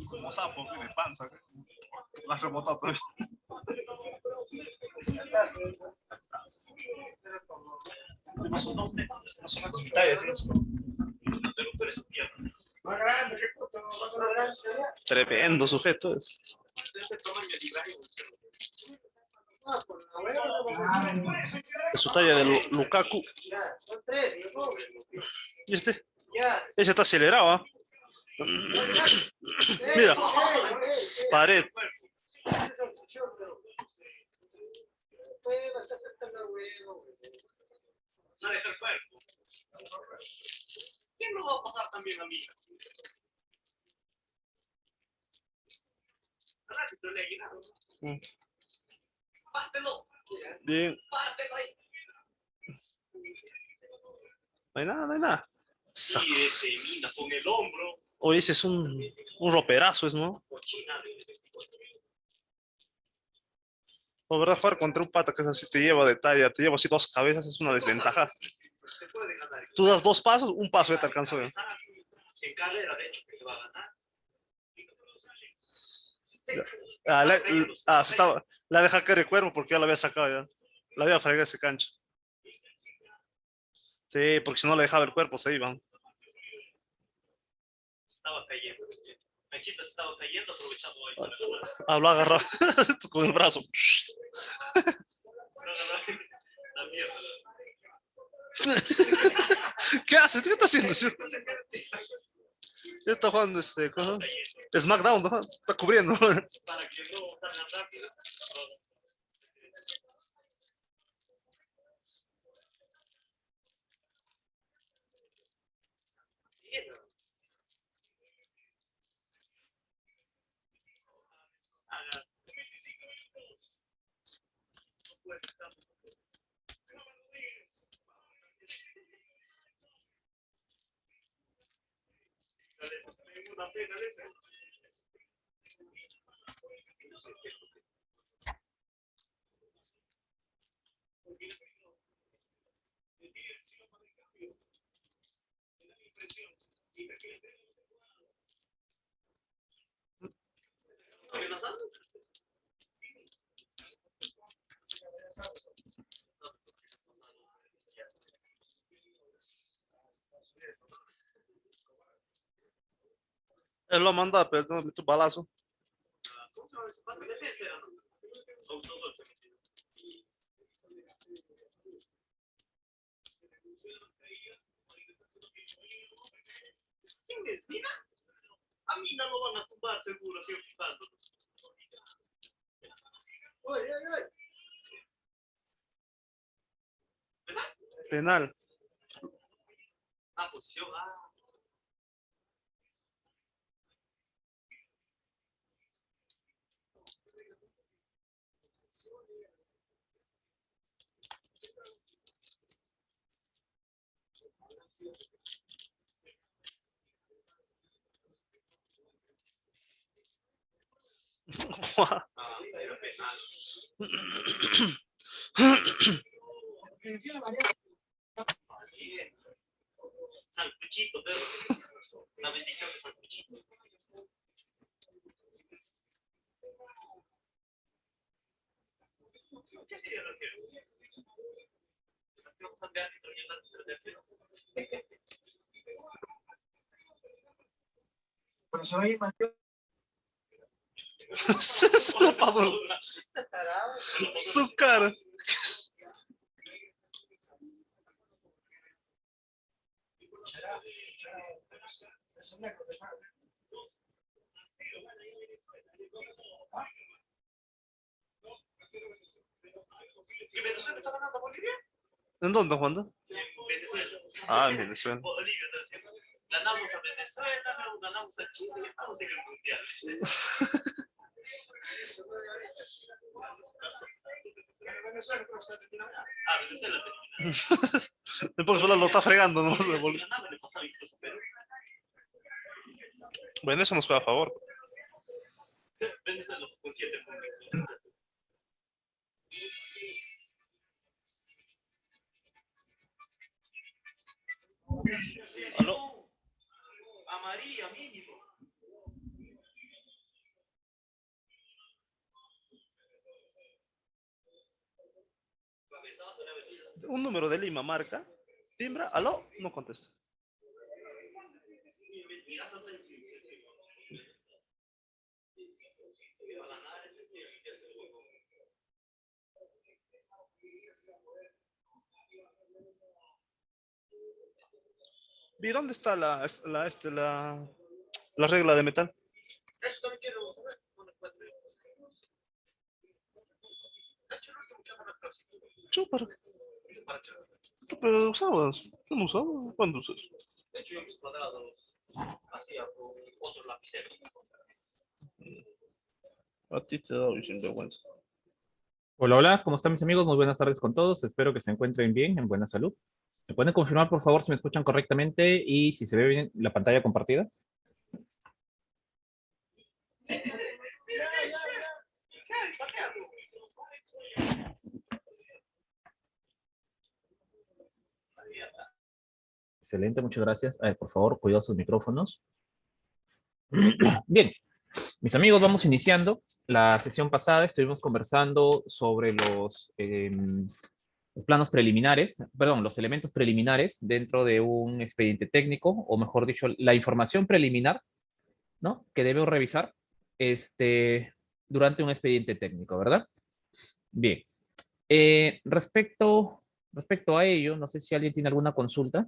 Como sapo de panza. La has rebotado todo. Más o menos mitad de tres. Tremendo sujeto es. Es su talla de Lukaku. ¿Y este? Ese está acelerado, ¿ah? Mira, pared. ¿Quién no va a pasar también a mí? Bien. No hay nada, no hay nada. Sí, ese mina con el hombro. Oye, ese es un roperazo, ¿es, no? La verdad, jugar contra un pata que es así te lleva de talla, te lleva así dos cabezas, es una desventaja. Tú das dos pasos, un paso ya te alcanzó. ¿Eh? La deja caer el cuerpo porque ya la había sacado ya. La había fregado ese cancho. Sí, porque si no le dejaba el cuerpo, se iba. Estaba cayendo. Canchita estaba cayendo, aprovechando ahí para ganar. Lo agarrado con el brazo. ¿Qué haces? ¿Qué está haciendo? Ya está jugando SmackDown, ¿no? Está cubriendo. Para que no salgan rápido. Una pena de ese. Él lo manda, pero no mete un balazo. ¿Cómo se llama ese pato? Defensa era, ¿no? Autogol. ¿Quién es? ¿Mina? A Mina lo van a tumbar seguro, si empujando. Oye, oye. Penal. Ah, posición. Ah. Sancuchito, perro. La bendición de Sancuchito. ¿Qué sería lo que? Vamos a ver por eso hay su cara. ¿Que Venezuela está ganando a Bolivia? ¿En dónde, Juan? En Venezuela. Ah, en Venezuela. Bolivia, ganamos a Venezuela, ganamos a Chile y estamos en el mundial. Ah, Venezuela termina. Después lo está fregando, ¿no? Bueno, eso nos juega a favor. Venezuela con 7 puntos. ¿Aló? Amarilla mínimo. Un número de Lima marca. Timbra. ¿Aló? No contesta. ¿Y dónde está la regla de metal? Eso también quiero saber. Yo, ¿para qué? Pero usabas. Yo no usaba. ¿Cuándo usas? De hecho, yo mis cuadrados hacía con otro lapicero. A ti te da sin vergüenza. Hola, hola, ¿cómo están mis amigos? Muy buenas tardes con todos. Espero que se encuentren bien, en buena salud. ¿Me pueden confirmar, por favor, si me escuchan correctamente y si se ve bien la pantalla compartida? Excelente, muchas gracias. A ver, por favor, cuidado sus micrófonos. Bien, mis amigos, vamos iniciando. La sesión pasada estuvimos conversando sobre los planos preliminares, perdón, los elementos preliminares dentro de un expediente técnico, o mejor dicho, la información preliminar, ¿no? Que debo revisar durante un expediente técnico, ¿verdad? Bien. Respecto a ello, no sé si alguien tiene alguna consulta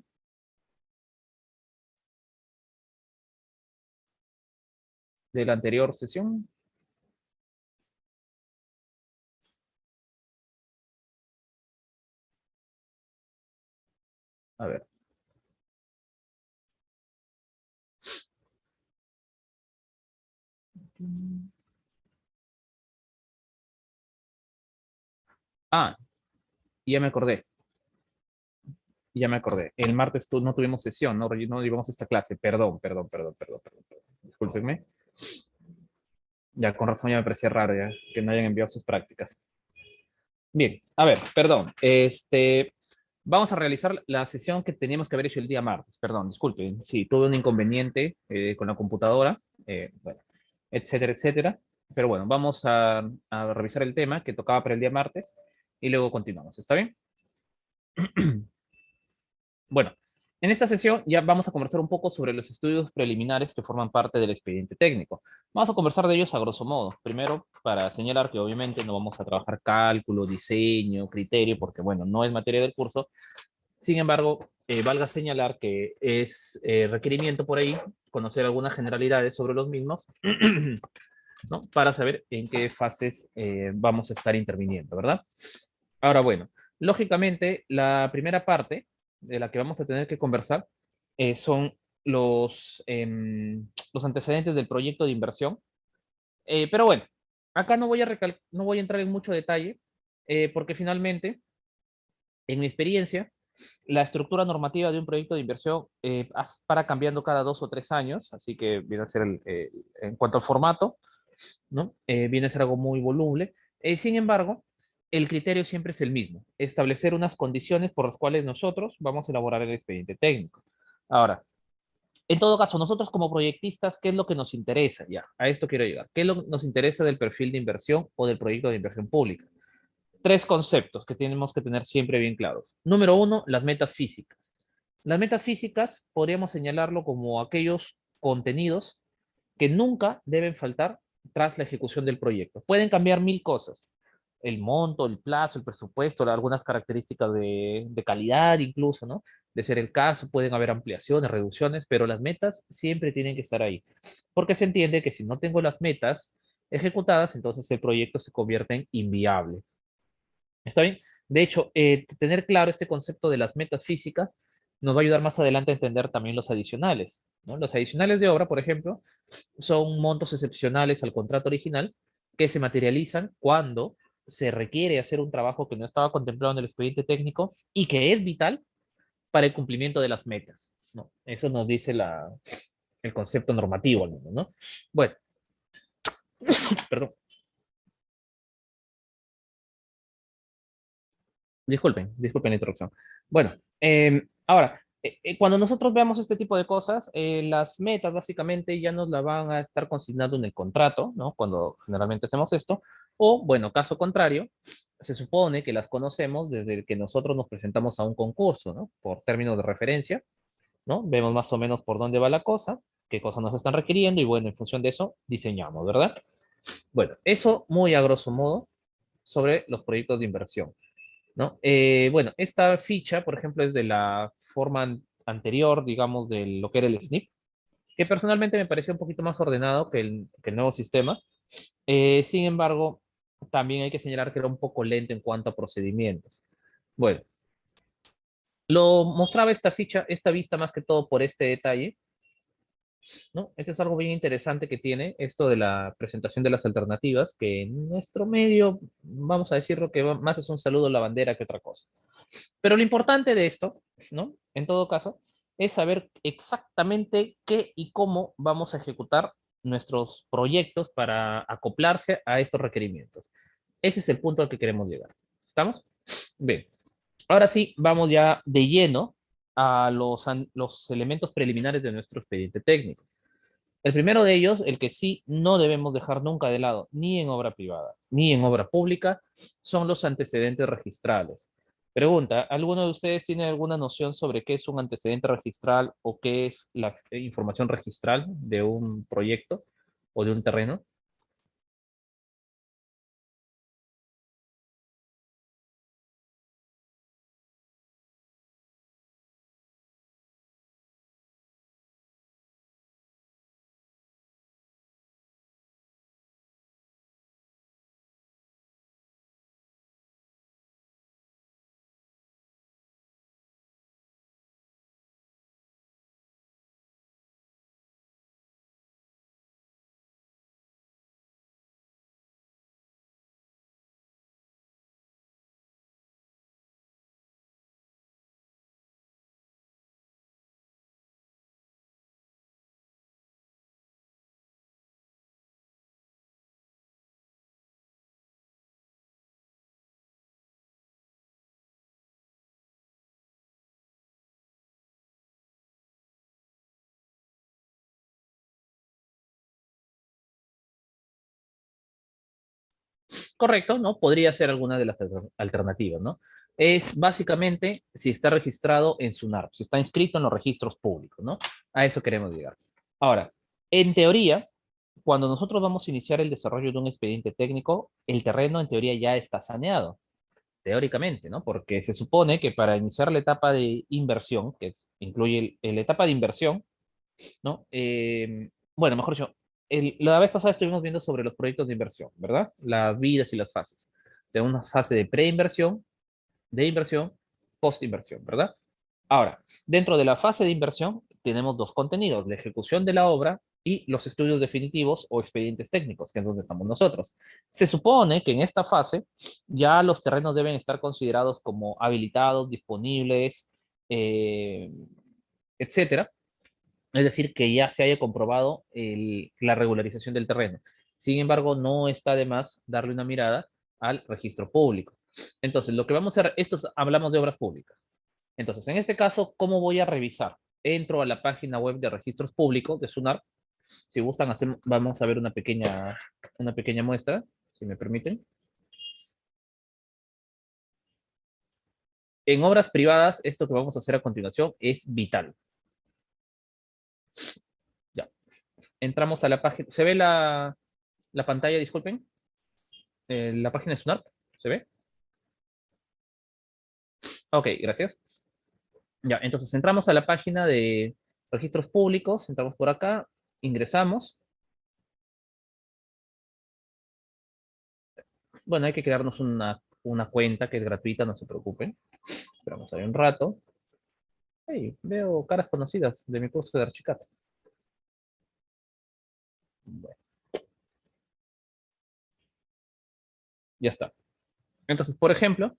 de la anterior sesión. A ver. Ah, ya me acordé. Ya me acordé. El martes no tuvimos sesión, no llevamos esta clase. Perdón. Discúlpenme. Ya, con razón ya me parecía raro ya que no hayan enviado sus prácticas. Bien, a ver, perdón. Vamos a realizar la sesión que teníamos que haber hecho el día martes. Perdón, disculpen. Sí, tuve un inconveniente con la computadora, bueno, etcétera, etcétera. Pero bueno, vamos a revisar el tema que tocaba para el día martes y luego continuamos. ¿Está bien? Bueno, en esta sesión ya vamos a conversar un poco sobre los estudios preliminares que forman parte del expediente técnico. Vamos a conversar de ellos a grosso modo. Primero, para señalar que obviamente no vamos a trabajar cálculo, diseño, criterio, porque bueno, no es materia del curso. Sin embargo, valga señalar que es requerimiento por ahí conocer algunas generalidades sobre los mismos, ¿no? Para saber en qué fases vamos a estar interviniendo, ¿verdad? Ahora, bueno, lógicamente, la primera parte de la que vamos a tener que conversar son los antecedentes del proyecto de inversión. Pero bueno, acá no voy a entrar en mucho detalle, porque finalmente, en mi experiencia, la estructura normativa de un proyecto de inversión para cambiando cada 2 o 3 años, así que viene a ser, en cuanto al formato, ¿no? Viene a ser algo muy voluble. Sin embargo, el criterio siempre es el mismo, establecer unas condiciones por las cuales nosotros vamos a elaborar el expediente técnico. Ahora, en todo caso, nosotros como proyectistas, ¿qué es lo que nos interesa? Ya, a esto quiero llegar. ¿Qué es lo que nos interesa del perfil de inversión o del proyecto de inversión pública? Tres conceptos que tenemos que tener siempre bien claros. Número uno, las metas físicas. Las metas físicas podríamos señalarlo como aquellos contenidos que nunca deben faltar tras la ejecución del proyecto. Pueden cambiar mil cosas, el monto, el plazo, el presupuesto, algunas características de calidad incluso, ¿no? De ser el caso, pueden haber ampliaciones, reducciones, pero las metas siempre tienen que estar ahí, porque se entiende que si no tengo las metas ejecutadas, entonces el proyecto se convierte en inviable. ¿Está bien? De hecho, tener claro este concepto de las metas físicas nos va a ayudar más adelante a entender también los adicionales, ¿no? Los adicionales de obra, por ejemplo, son montos excepcionales al contrato original que se materializan cuando se requiere hacer un trabajo que no estaba contemplado en el expediente técnico y que es vital para el cumplimiento de las metas, ¿no? Eso nos dice el concepto normativo, ¿no? Bueno, perdón, disculpen la interrupción. Bueno, ahora, Cuando nosotros veamos este tipo de cosas, las metas básicamente ya nos la van a estar consignando en el contrato, ¿no? Cuando generalmente hacemos esto, o bueno, caso contrario, se supone que las conocemos desde el que nosotros nos presentamos a un concurso, ¿no? Por términos de referencia, ¿no? Vemos más o menos por dónde va la cosa, qué cosas nos están requiriendo y bueno, en función de eso diseñamos, ¿verdad? Bueno, eso muy a grosso modo sobre los proyectos de inversión, ¿no? Bueno, esta ficha, por ejemplo, es de la forma anterior, digamos, de lo que era el SNP, que personalmente me pareció un poquito más ordenado que el nuevo sistema. Sin embargo, también hay que señalar que era un poco lento en cuanto a procedimientos. Bueno, lo mostraba esta ficha, esta vista más que todo por este detalle, ¿no? Esto es algo bien interesante que tiene esto de la presentación de las alternativas, que en nuestro medio, vamos a decirlo que más es un saludo a la bandera que otra cosa. Pero lo importante de esto, ¿no? En todo caso, es saber exactamente qué y cómo vamos a ejecutar nuestros proyectos para acoplarse a estos requerimientos. Ese es el punto al que queremos llegar. ¿Estamos? Bien. Ahora sí, vamos ya de lleno a los elementos preliminares de nuestro expediente técnico. El primero de ellos, el que sí no debemos dejar nunca de lado, ni en obra privada, ni en obra pública, son los antecedentes registrales. Pregunta, ¿alguno de ustedes tiene alguna noción sobre qué es un antecedente registral o qué es la información registral de un proyecto o de un terreno? Correcto, ¿no? Podría ser alguna de las alternativas, ¿no? Es básicamente si está registrado en SUNARP, si está inscrito en los registros públicos, ¿no? A eso queremos llegar. Ahora, en teoría, cuando nosotros vamos a iniciar el desarrollo de un expediente técnico, el terreno en teoría ya está saneado, teóricamente, ¿no? Porque se supone que para iniciar la etapa de inversión, que incluye la etapa de inversión, ¿no? Bueno, mejor dicho, la vez pasada estuvimos viendo sobre los proyectos de inversión, ¿verdad? Las vidas y las fases. Tenemos una fase de preinversión, de inversión, postinversión, ¿verdad? Ahora, dentro de la fase de inversión tenemos dos contenidos, la ejecución de la obra y los estudios definitivos o expedientes técnicos, que es donde estamos nosotros. Se supone que en esta fase ya los terrenos deben estar considerados como habilitados, disponibles, eh, etcétera, es decir, que ya se haya comprobado la regularización del terreno. Sin embargo, no está de más darle una mirada al registro público. Entonces, lo que vamos a hacer, hablamos de obras públicas. Entonces, en este caso, ¿cómo voy a revisar? Entro a la página web de registros públicos de SUNAR. Si gustan, vamos a ver una pequeña muestra, si me permiten. En obras privadas, esto que vamos a hacer a continuación es vital. Ya, entramos a la página. ¿Se ve la pantalla? Disculpen. La página de SUNAR. ¿Se ve? Ok, gracias. Ya, entonces entramos a la página de registros públicos, entramos por acá, ingresamos. Bueno, hay que crearnos una cuenta que es gratuita, no se preocupen. Esperamos ahí un rato. Hey, veo caras conocidas de mi curso de Archicad. Bueno, ya está. Entonces, por ejemplo,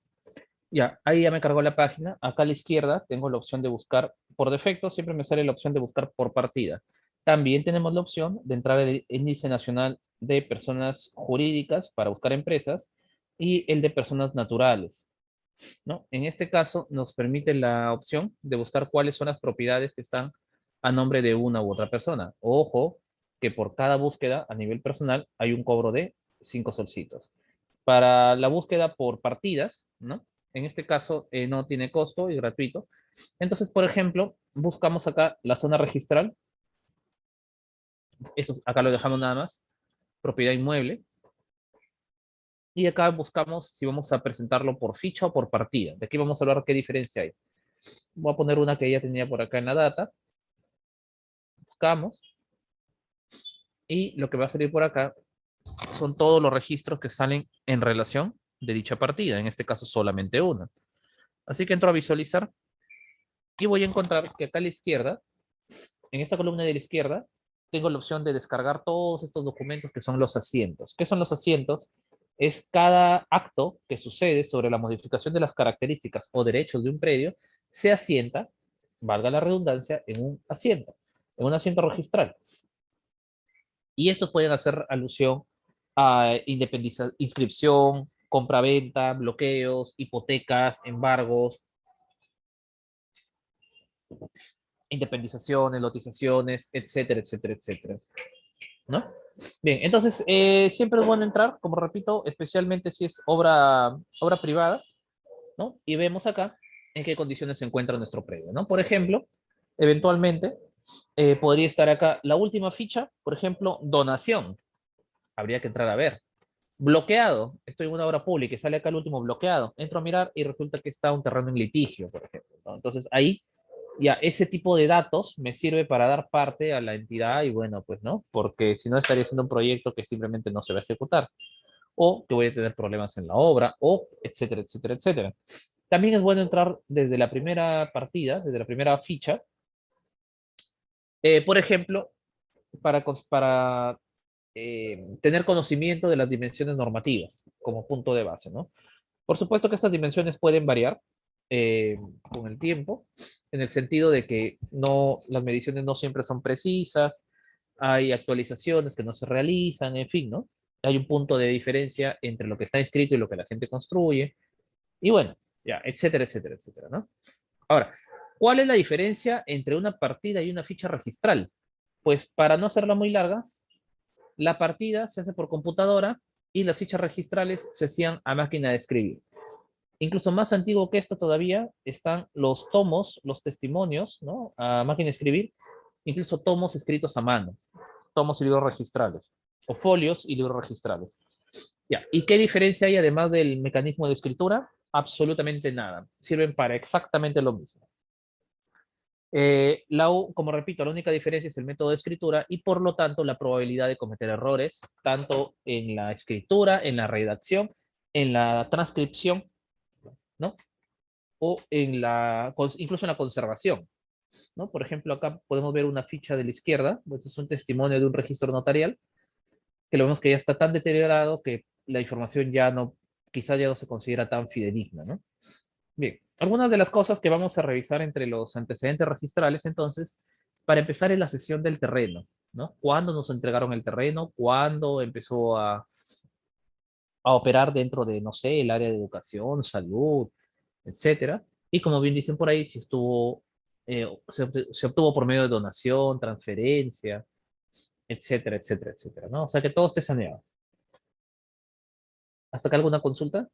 ya, ahí ya me cargó la página. Acá a la izquierda tengo la opción de buscar, por defecto siempre me sale la opción de buscar por partida. También tenemos la opción de entrar al índice nacional de personas jurídicas para buscar empresas y el de personas naturales. ¿no? En este caso nos permite la opción de buscar cuáles son las propiedades que están a nombre de una u otra persona. Ojo, que por cada búsqueda a nivel personal hay un cobro de 5 solcitos. Para la búsqueda por partidas, ¿no? En este caso no tiene costo y gratuito. Entonces, por ejemplo, buscamos acá la zona registral. Eso acá lo dejamos nada más. Propiedad inmueble. Y acá buscamos si vamos a presentarlo por ficha o por partida. De aquí vamos a hablar qué diferencia hay. Voy a poner una que ya tenía por acá en la data. Buscamos. Y lo que va a salir por acá son todos los registros que salen en relación de dicha partida. En este caso solamente una. Así que entro a visualizar y voy a encontrar que acá a la izquierda, en esta columna de la izquierda, tengo la opción de descargar todos estos documentos que son los asientos. ¿Qué son los asientos? Es cada acto que sucede sobre la modificación de las características o derechos de un predio, se asienta, valga la redundancia, en un asiento registral. Y estos pueden hacer alusión a inscripción, compraventa, bloqueos, hipotecas, embargos, independizaciones, lotizaciones, etcétera, etcétera, etcétera, ¿no? Bien, entonces siempre es bueno entrar, como repito, especialmente si es obra privada, ¿no? Y vemos acá en qué condiciones se encuentra nuestro predio, ¿no? Por ejemplo, eventualmente podría estar acá la última ficha, por ejemplo, donación. Habría que entrar a ver. Bloqueado, estoy en una obra pública y sale acá el último bloqueado. Entro a mirar y resulta que está un terreno en litigio, por ejemplo, ¿no? Entonces ahí ya ese tipo de datos me sirve para dar parte a la entidad y bueno, pues no, porque si no estaría haciendo un proyecto que simplemente no se va a ejecutar o que voy a tener problemas en la obra o etcétera, etcétera, etcétera. También es bueno entrar desde la primera partida, desde la primera ficha, por ejemplo, para tener conocimiento de las dimensiones normativas como punto de base, ¿no? Por supuesto que estas dimensiones pueden variar con el tiempo, en el sentido de que no, las mediciones no siempre son precisas, hay actualizaciones que no se realizan, en fin, ¿no? Hay un punto de diferencia entre lo que está escrito y lo que la gente construye, y bueno, ya, etcétera, etcétera, etcétera, ¿no? Ahora, ¿cuál es la diferencia entre una partida y una ficha registral? Pues para no hacerla muy larga, la partida se hace por computadora y las fichas registrales se hacían a máquina de escribir. Incluso más antiguo que esto todavía están los tomos, los testimonios, ¿no? A máquina de escribir, incluso tomos escritos a mano, tomos y libros registrales, o folios y libros registrales. Ya. ¿Y qué diferencia hay además del mecanismo de escritura? Absolutamente nada. Sirven para exactamente lo mismo. Como repito, la única diferencia es el método de escritura y por lo tanto la probabilidad de cometer errores, tanto en la escritura, en la redacción, en la transcripción, ¿no? O en incluso en la conservación, ¿no? Por ejemplo, acá podemos ver una ficha de la izquierda, pues es un testimonio de un registro notarial, que lo vemos que ya está tan deteriorado que la información ya no, quizá ya no se considera tan fidedigna, ¿no? Bien, algunas de las cosas que vamos a revisar entre los antecedentes registrales, entonces, para empezar es la cesión del terreno, ¿no? ¿Cuándo nos entregaron el terreno? ¿Cuándo empezó a operar dentro de, no sé, el área de educación, salud, etcétera? Y como bien dicen por ahí, si se obtuvo por medio de donación, transferencia, etcétera, etcétera, etcétera, ¿no? O sea, que todo esté saneado. ¿Hasta acá alguna consulta?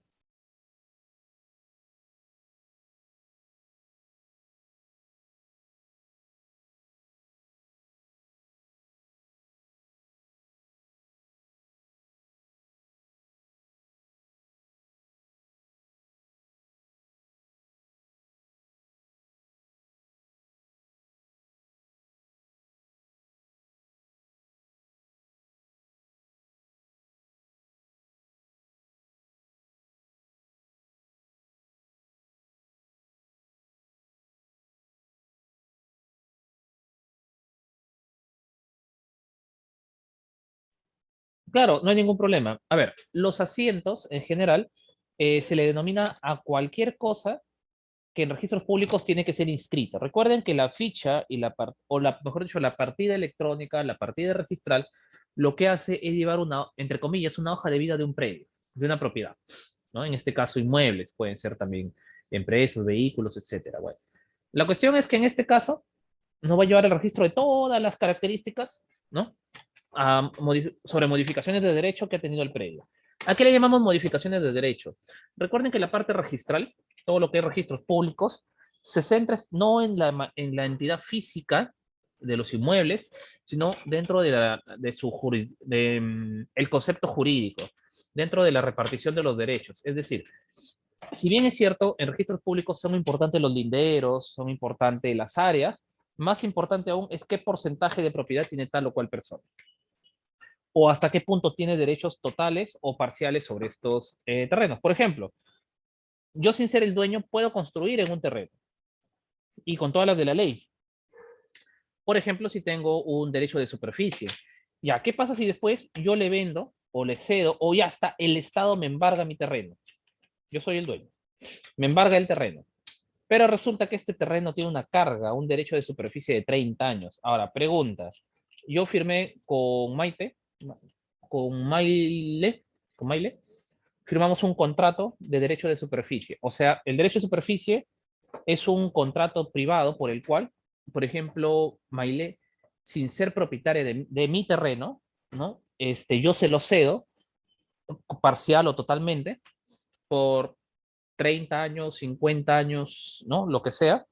Claro, no hay ningún problema. A ver, los asientos en general se le denomina a cualquier cosa que en registros públicos tiene que ser inscrita. Recuerden que la ficha mejor dicho, la partida electrónica, la partida registral, lo que hace es llevar una, entre comillas, una hoja de vida de un predio, de una propiedad. ¿no? En este caso, inmuebles, pueden ser también empresas, vehículos, etcétera. Bueno, la cuestión es que en este caso no va a llevar el registro de todas las características, ¿no? Sobre modificaciones de derecho que ha tenido el predio. ¿A qué le llamamos modificaciones de derecho? Recuerden que la parte registral, todo lo que es registros públicos, se centra no en la entidad física de los inmuebles, sino dentro de su el concepto jurídico, dentro de la repartición de los derechos. Es decir, si bien es cierto, en registros públicos son importantes los linderos, son importantes las áreas, más importante aún es qué porcentaje de propiedad tiene tal o cual persona o hasta qué punto tiene derechos totales o parciales sobre estos terrenos. Por ejemplo, yo sin ser el dueño puedo construir en un terreno y con todas las de la ley. Por ejemplo, si tengo un derecho de superficie. Ya, ¿qué pasa si después yo le vendo o le cedo o ya está, el Estado me embarga mi terreno? Yo soy el dueño. Me embarga el terreno. Pero resulta que este terreno tiene una carga, un derecho de superficie de 30 años. Ahora, pregunta. Yo firmé con Maite, con Maile, con Maile, firmamos un contrato de derecho de superficie. O sea, el derecho de superficie es un contrato privado por el cual, por ejemplo, Maile, sin ser propietaria de mi terreno, ¿no? Yo se lo cedo, parcial o totalmente, por 30 años, 50 años, ¿no? Lo que sea,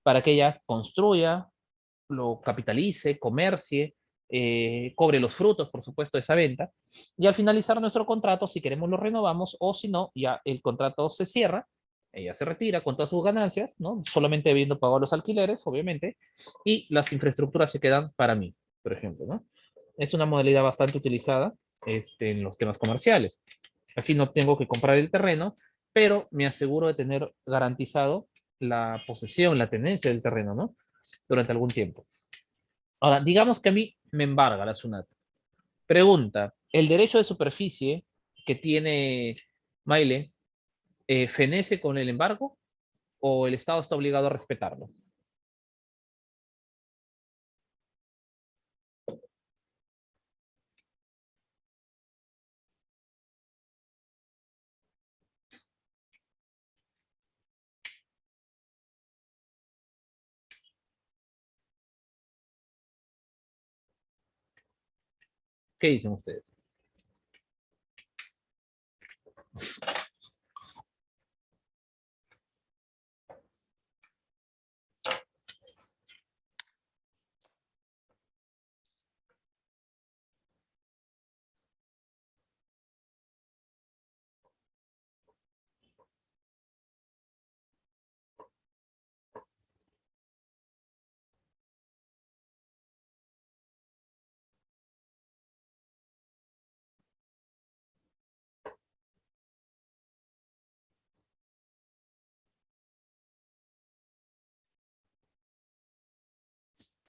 para que ella construya, lo capitalice, comercie, cobre los frutos, por supuesto, de esa venta. Y al finalizar nuestro contrato, si queremos lo renovamos o si no, ya el contrato se cierra, ella se retira con todas sus ganancias, ¿no? Solamente habiendo pagado los alquileres, obviamente, y las infraestructuras se quedan para mí, por ejemplo, ¿no? Es una modalidad bastante utilizada en los temas comerciales. Así no tengo que comprar el terreno, pero me aseguro de tener garantizado la posesión, la tenencia del terreno, ¿no? Durante algún tiempo. Ahora, digamos que a mí me embarga la SUNAT. Pregunta, ¿el derecho de superficie que tiene Maile fenece con el embargo o el Estado está obligado a respetarlo? ¿Qué dicen ustedes?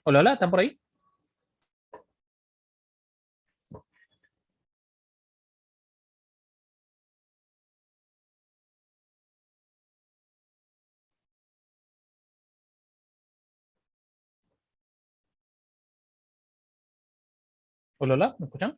Hola, hola, ¿están por ahí? Hola, hola, ¿me escuchan?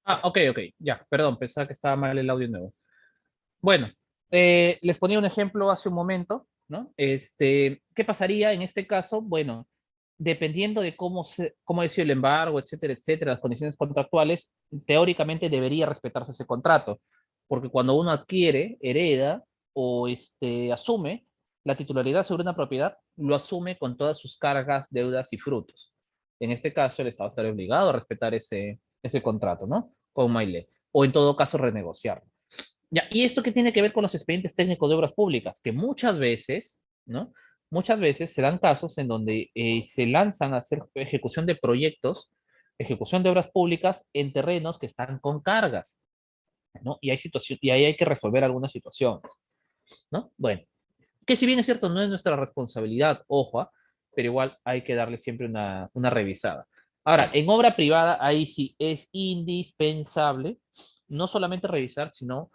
Ah, ok, ok, ya, perdón, pensaba que estaba mal el audio nuevo. Bueno, les ponía un ejemplo hace un momento, ¿no? ¿Qué pasaría en este caso? Bueno, dependiendo de cómo ha sido el embargo, etcétera, etcétera, las condiciones contractuales, teóricamente debería respetarse ese contrato, porque cuando uno adquiere, hereda o asume la titularidad sobre una propiedad, lo asume con todas sus cargas, deudas y frutos. En este caso, el Estado estaría obligado a respetar ese contrato, ¿no? Con Maile, o en todo caso renegociarlo. Ya, ¿y esto qué tiene que ver con los expedientes técnicos de obras públicas? Que muchas veces, ¿no? Muchas veces se dan casos en donde se lanzan a hacer ejecución de proyectos, ejecución de obras públicas en terrenos que están con cargas, ¿no? Y ahí hay que resolver algunas situaciones, ¿no? Bueno, que si bien es cierto, no es nuestra responsabilidad, ojo, pero igual hay que darle siempre una revisada. Ahora, en obra privada, ahí sí es indispensable no solamente revisar, sino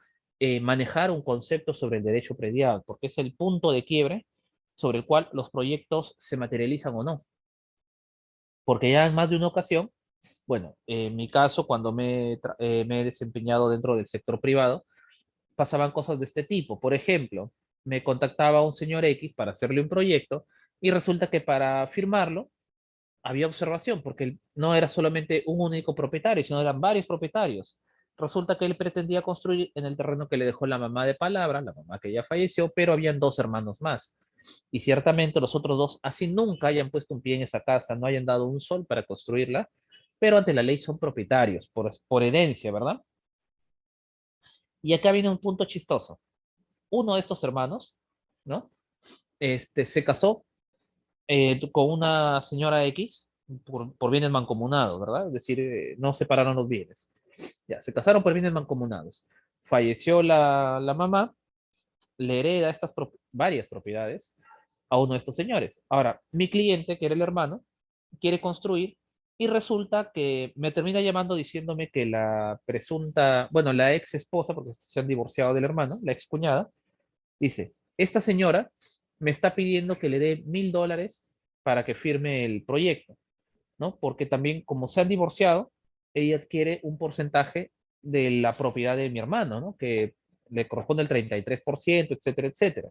manejar un concepto sobre el derecho predial, porque es el punto de quiebre sobre el cual los proyectos se materializan o no. Porque ya en más de una ocasión, bueno, en mi caso, cuando me he desempeñado dentro del sector privado, pasaban cosas de este tipo. Por ejemplo, me contactaba un señor X para hacerle un proyecto y resulta que para firmarlo había observación, porque no era solamente un único propietario, sino eran varios propietarios. Resulta que él pretendía construir en el terreno que le dejó la mamá de palabra, la mamá que ya falleció, pero habían dos hermanos más. Y ciertamente los otros dos, así nunca hayan puesto un pie en esa casa, no hayan dado un sol para construirla, pero ante la ley son propietarios, por herencia, ¿verdad? Y acá viene un punto chistoso. Uno de estos hermanos, ¿no? Se casó con una señora X por bienes mancomunados, ¿verdad? Es decir, no separaron los bienes. Ya, se casaron por bienes mancomunados. Falleció la mamá, le hereda estas varias propiedades a uno de estos señores. Ahora, mi cliente, que era el hermano, quiere construir y resulta que me termina llamando diciéndome que la presunta, bueno, la ex esposa, porque se han divorciado del hermano, la ex cuñada, dice, esta señora me está pidiendo que le dé $1,000 para que firme el proyecto, ¿no? Porque también, como se han divorciado, ella adquiere un porcentaje de la propiedad de mi hermano, ¿no? Que le corresponde el 33%, etcétera, etcétera.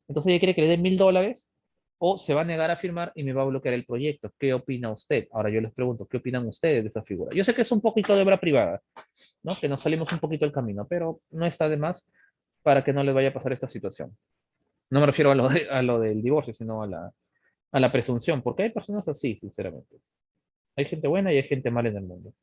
Entonces ella quiere que le dé $1,000 o se va a negar a firmar y me va a bloquear el proyecto. ¿Qué opina usted? Ahora yo les pregunto, ¿qué opinan ustedes de esta figura? Yo sé que es un poquito de obra privada, ¿no? Que nos salimos un poquito del camino, pero no está de más para que no les vaya a pasar esta situación. No me refiero a lo del divorcio, sino a la presunción, porque hay personas así, sinceramente. Hay gente buena y hay gente mala en el mundo.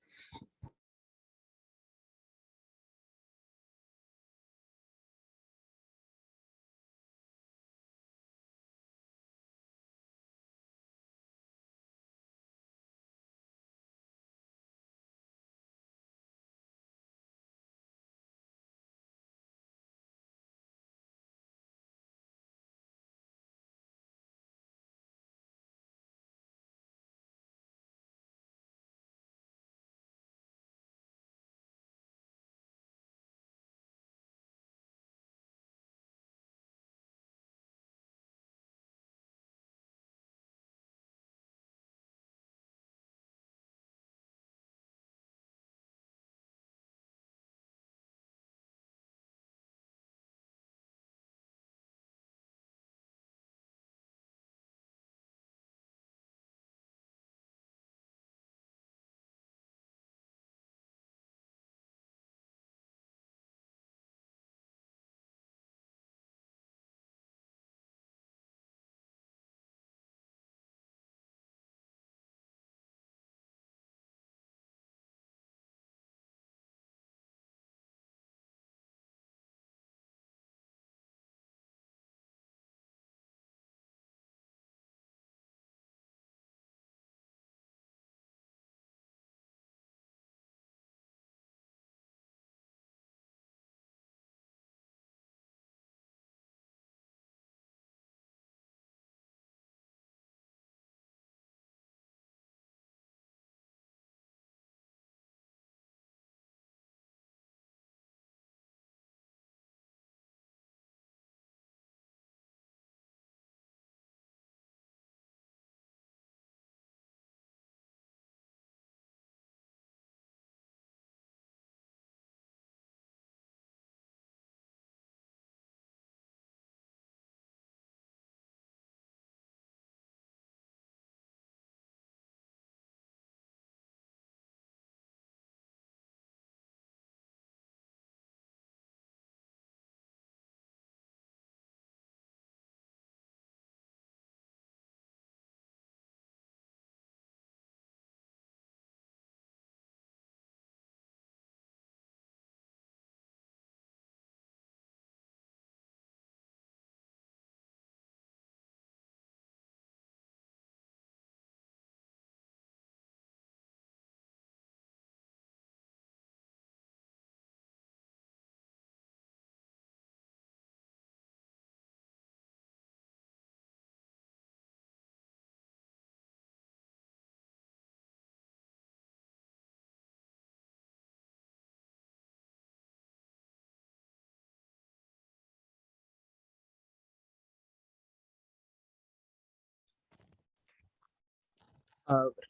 A ver,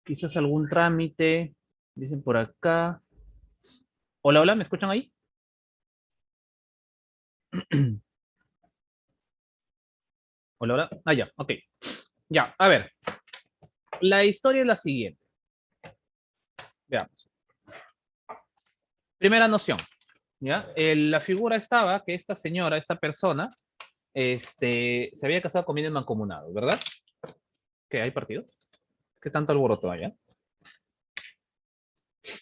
quizás algún trámite. Dicen por acá. Hola, hola, ¿me escuchan ahí? Hola, hola. Ah, ya, ok. Ya, a ver. La historia es la siguiente. Veamos. Primera noción. ¿Ya? La figura estaba que esta señora, esta persona, se había casado con bienes mancomunados, ¿verdad? ¿Qué hay partido? ¿Qué tanto alboroto hay?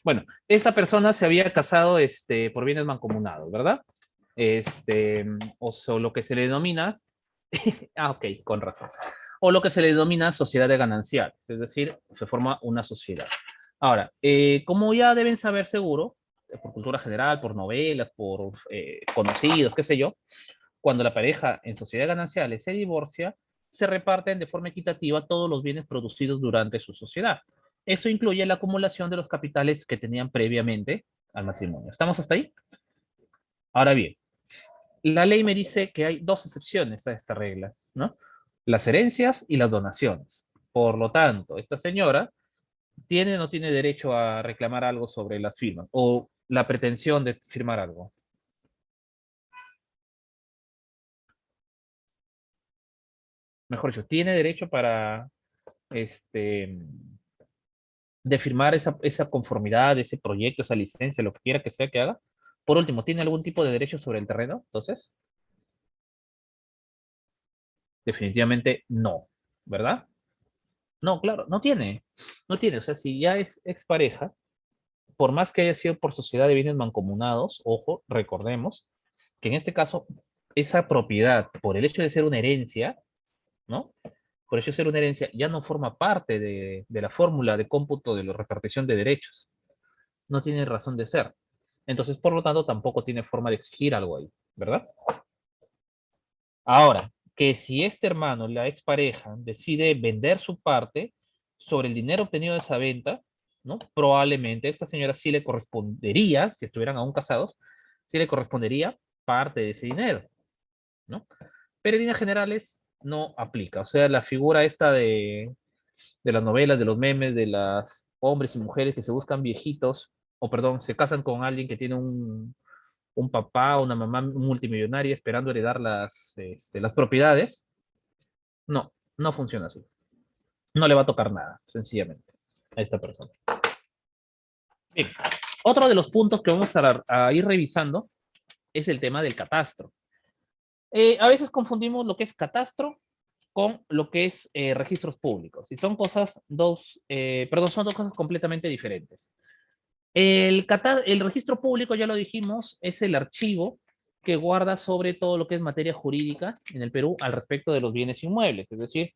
Bueno, esta persona se había casado por bienes mancomunados, ¿verdad? O lo que se le denomina, ok, con razón, o lo que se le denomina sociedad de gananciales, es decir, se forma una sociedad. Ahora, como ya deben saber seguro, por cultura general, por novelas, por conocidos, qué sé yo, cuando la pareja en sociedad de gananciales se divorcia, se reparten de forma equitativa todos los bienes producidos durante su sociedad. Eso incluye la acumulación de los capitales que tenían previamente al matrimonio. ¿Estamos hasta ahí? Ahora bien, la ley me dice que hay dos excepciones a esta regla, ¿no? Las herencias y las donaciones. Por lo tanto, esta señora tiene o no tiene derecho a reclamar algo sobre las firmas o la pretensión de firmar algo. Mejor dicho, tiene derecho para de firmar esa conformidad, ese proyecto, esa licencia, lo que quiera que sea que haga. Por último, ¿tiene algún tipo de derecho sobre el terreno? Entonces, definitivamente no, ¿verdad? No, claro, no tiene. No tiene. O sea, si ya es expareja, por más que haya sido por sociedad de bienes mancomunados, ojo, recordemos que en este caso, esa propiedad, por el hecho de ser una herencia, ¿no? Por el hecho de ser una herencia, ya no forma parte de la fórmula de cómputo de la repartición de derechos. No tiene razón de ser. Entonces, por lo tanto, tampoco tiene forma de exigir algo ahí, ¿verdad? Ahora, que si este hermano, la expareja, decide vender su parte sobre el dinero obtenido de esa venta, ¿no? Probablemente a esta señora sí le correspondería, si estuvieran aún casados, sí le correspondería parte de ese dinero, ¿no? Pero en líneas generales no aplica. O sea, la figura esta de las novelas, de los memes, de las hombres y mujeres que se buscan viejitos, o perdón, se casan con alguien que tiene un papá o una mamá multimillonaria esperando heredar las propiedades. No, no funciona así. No le va a tocar nada, sencillamente, a esta persona. Bien, otro de los puntos que vamos a ir revisando es el tema del catastro. A veces confundimos lo que es catastro con lo que es registros públicos. Y son son dos cosas completamente diferentes. El registro público, ya lo dijimos, es el archivo que guarda sobre todo lo que es materia jurídica en el Perú al respecto de los bienes inmuebles, es decir,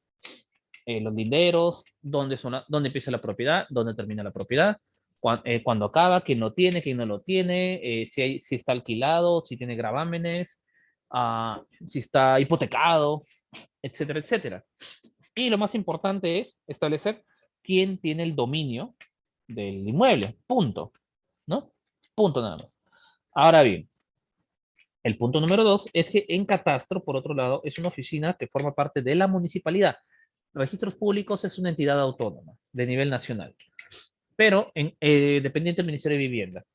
los linderos, dónde empieza la propiedad, dónde termina la propiedad, cuándo acaba, quién lo tiene, quién no lo tiene, si está alquilado, si tiene gravámenes, si está hipotecado, etcétera, etcétera. Y lo más importante es establecer quién tiene el dominio del inmueble, punto, ¿no? Punto nada más. Ahora bien, el punto número dos es que en catastro, por otro lado, es una oficina que forma parte de la municipalidad. Registros Públicos es una entidad autónoma de nivel nacional, pero dependiente del Ministerio de Vivienda.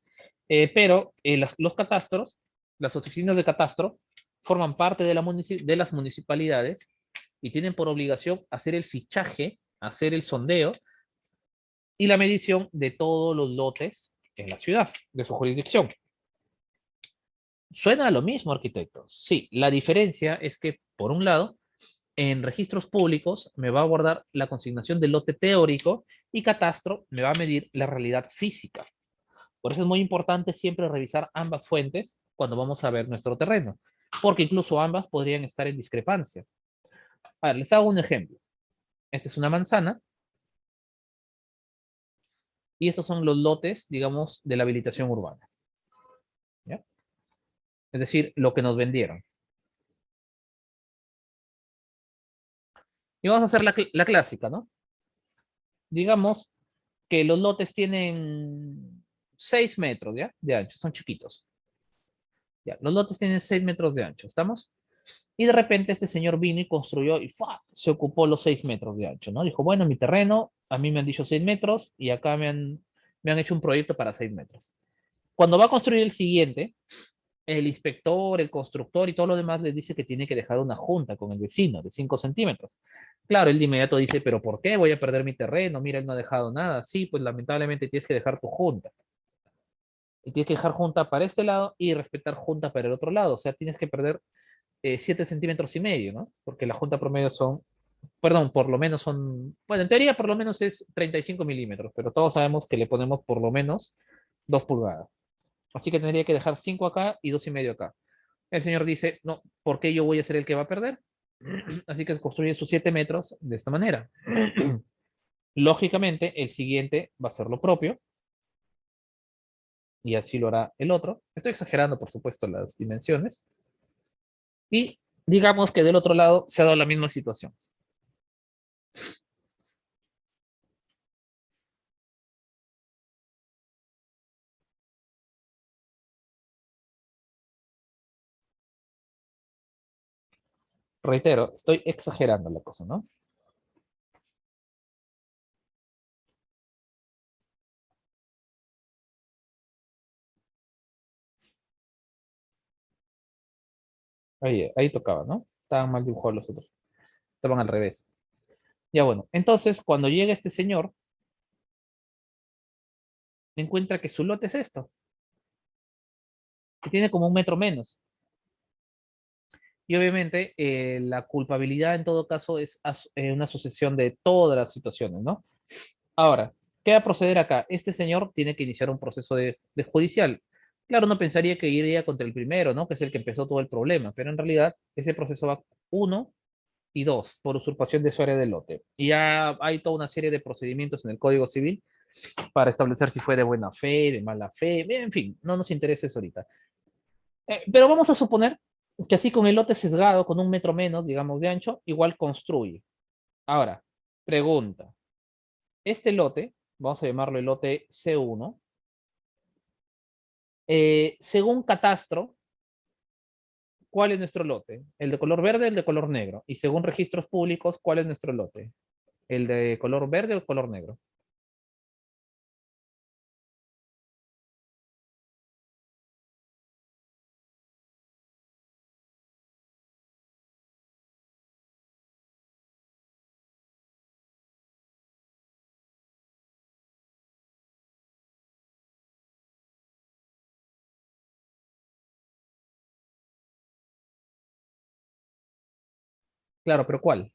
Pero los catastros, las oficinas de catastro, forman parte de las municipalidades y tienen por obligación hacer el fichaje, hacer el sondeo y la medición de todos los lotes en la ciudad, de su jurisdicción. Suena a lo mismo, arquitectos. Sí, la diferencia es que, por un lado, en registros públicos me va a guardar la consignación del lote teórico y catastro me va a medir la realidad física. Por eso es muy importante siempre revisar ambas fuentes cuando vamos a ver nuestro terreno, porque incluso ambas podrían estar en discrepancia. A ver, les hago un ejemplo. Esta es una manzana y estos son los lotes, digamos, de la habilitación urbana. ¿Ya? Es decir, lo que nos vendieron. Y vamos a hacer la clásica, ¿no? Digamos que los lotes tienen 6 metros, ¿ya? De ancho, son chiquitos. Ya, los lotes tienen 6 metros de ancho, ¿estamos? Y de repente este señor vino y construyó y ¡fua! Se ocupó los 6 metros de ancho, ¿no? Dijo, bueno, mi terreno, a mí me han dicho 6 metros y acá me han hecho un proyecto para 6 metros. Cuando va a construir el siguiente, el inspector, el constructor y todo lo demás les dice que tiene que dejar una junta con el vecino de 5 centímetros. Claro, él de inmediato dice, pero ¿por qué voy a perder mi terreno? Mira, él no ha dejado nada. Sí, pues lamentablemente tienes que dejar tu junta. Y tienes que dejar junta para este lado y respetar junta para el otro lado. O sea, tienes que perder 7 centímetros y medio, ¿no? Porque la junta promedio son, perdón, por lo menos son, bueno, en teoría por lo menos es 35 milímetros, pero todos sabemos que le ponemos por lo menos 2 pulgadas. Así que tendría que dejar 5 acá y 2 y medio acá. El señor dice, no, ¿por qué yo voy a ser el que va a perder? Así que construye sus 7 metros de esta manera. Lógicamente, el siguiente va a ser lo propio y así lo hará el otro. Estoy exagerando, por supuesto, las dimensiones. Y digamos que del otro lado se ha dado la misma situación. Reitero, estoy exagerando la cosa, ¿no? Ahí tocaba, ¿no? Estaban mal dibujados los otros. Estaban al revés. Ya bueno, entonces cuando llega este señor, encuentra que su lote es esto, que tiene como 1 metro menos. Y obviamente la culpabilidad en todo caso es una sucesión de todas las situaciones, ¿no? Ahora, ¿qué va a proceder acá? Este señor tiene que iniciar un proceso de judicial. Claro, uno pensaría que iría contra el primero, ¿no? Que es el que empezó todo el problema, pero en realidad ese proceso va uno y dos por usurpación de su área de lote. Y ya hay toda una serie de procedimientos en el Código Civil para establecer si fue de buena fe, de mala fe, en fin, no nos interesa eso ahorita. Pero vamos a suponer que así con el lote sesgado, con 1 metro menos, digamos, de ancho, igual construye. Ahora, pregunta, este lote, vamos a llamarlo el lote C1, según catastro, ¿cuál es nuestro lote? ¿El de color verde o el de color negro? Y según registros públicos, ¿cuál es nuestro lote? ¿El de color verde o el color negro? Claro, pero ¿cuál?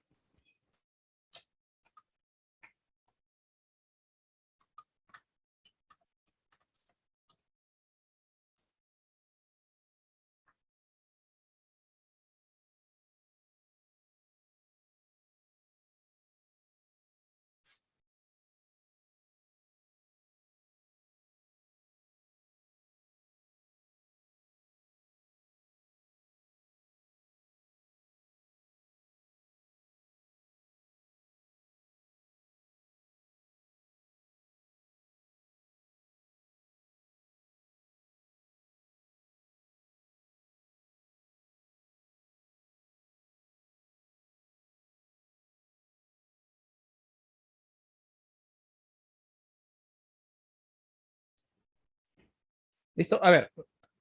¿Listo? A ver,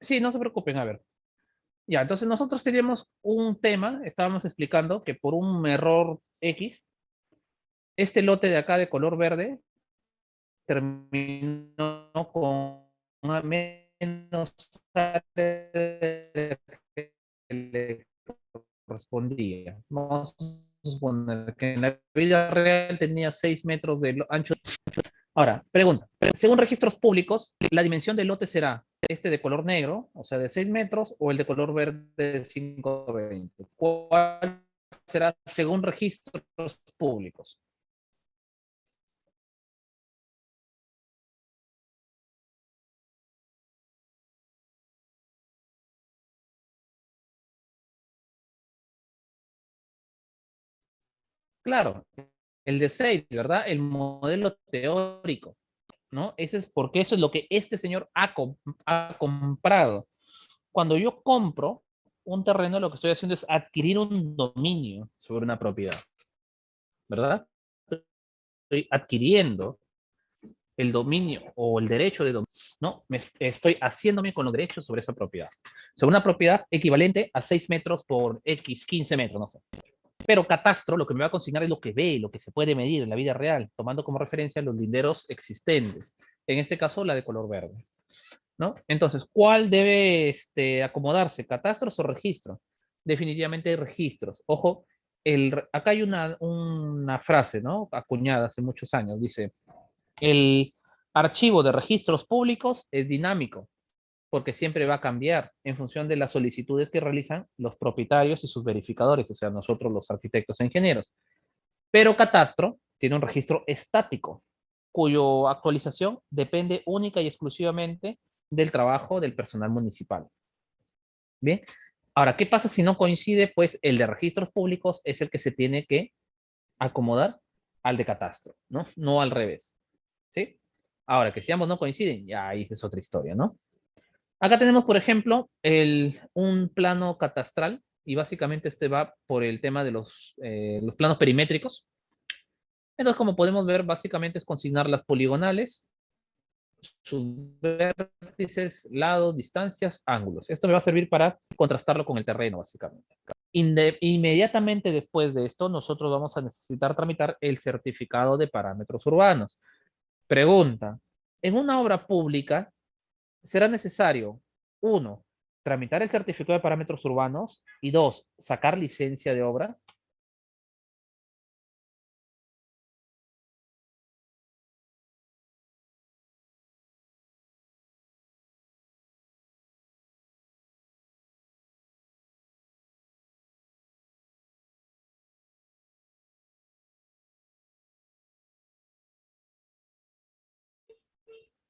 sí, no se preocupen, a ver. Ya, entonces nosotros teníamos un tema, estábamos explicando que por un error X, este lote de acá de color verde terminó con una menos área que le correspondía. Vamos a suponer que en la vida real tenía 6 metros de ancho. Ahora, pregunta, según registros públicos, la dimensión del lote será este de color negro, o sea, de 6 metros, o el de color verde de 5,20. ¿Cuál será según registros públicos? Claro, el de 6, ¿verdad? El modelo teórico, ¿no? Ese es porque eso es lo que este señor ha comprado. Cuando yo compro un terreno, lo que estoy haciendo es adquirir un dominio sobre una propiedad, ¿verdad? Estoy adquiriendo el dominio o el derecho de dominio, ¿no? Estoy haciéndome con los derechos sobre esa propiedad. Sobre una propiedad equivalente a 6 metros por X, 15 metros, no sé. Pero catastro lo que me va a consignar es lo que ve, lo que se puede medir en la vida real, tomando como referencia los linderos existentes. En este caso, la de color verde, ¿no? Entonces, ¿cuál debe acomodarse? ¿Catastros o registros? Definitivamente registros. Ojo, acá hay una frase, ¿no? Acuñada hace muchos años. Dice, el archivo de registros públicos es dinámico, porque siempre va a cambiar en función de las solicitudes que realizan los propietarios y sus verificadores, o sea, nosotros los arquitectos e ingenieros. Pero Catastro tiene un registro estático, cuya actualización depende única y exclusivamente del trabajo del personal municipal. Bien, ahora, ¿qué pasa si no coincide? Pues el de registros públicos es el que se tiene que acomodar al de Catastro, ¿no? No al revés, ¿sí? Ahora, que si ambos no coinciden, ya ahí es otra historia, ¿no? Acá tenemos, por ejemplo, un plano catastral y básicamente este va por el tema de los planos perimétricos. Entonces, como podemos ver, básicamente es consignar las poligonales, sus vértices, lados, distancias, ángulos. Esto me va a servir para contrastarlo con el terreno, básicamente. Inmediatamente después de esto, nosotros vamos a necesitar tramitar el certificado de parámetros urbanos. Pregunta, en una obra pública, será necesario, uno, tramitar el certificado de parámetros urbanos y dos, sacar licencia de obra.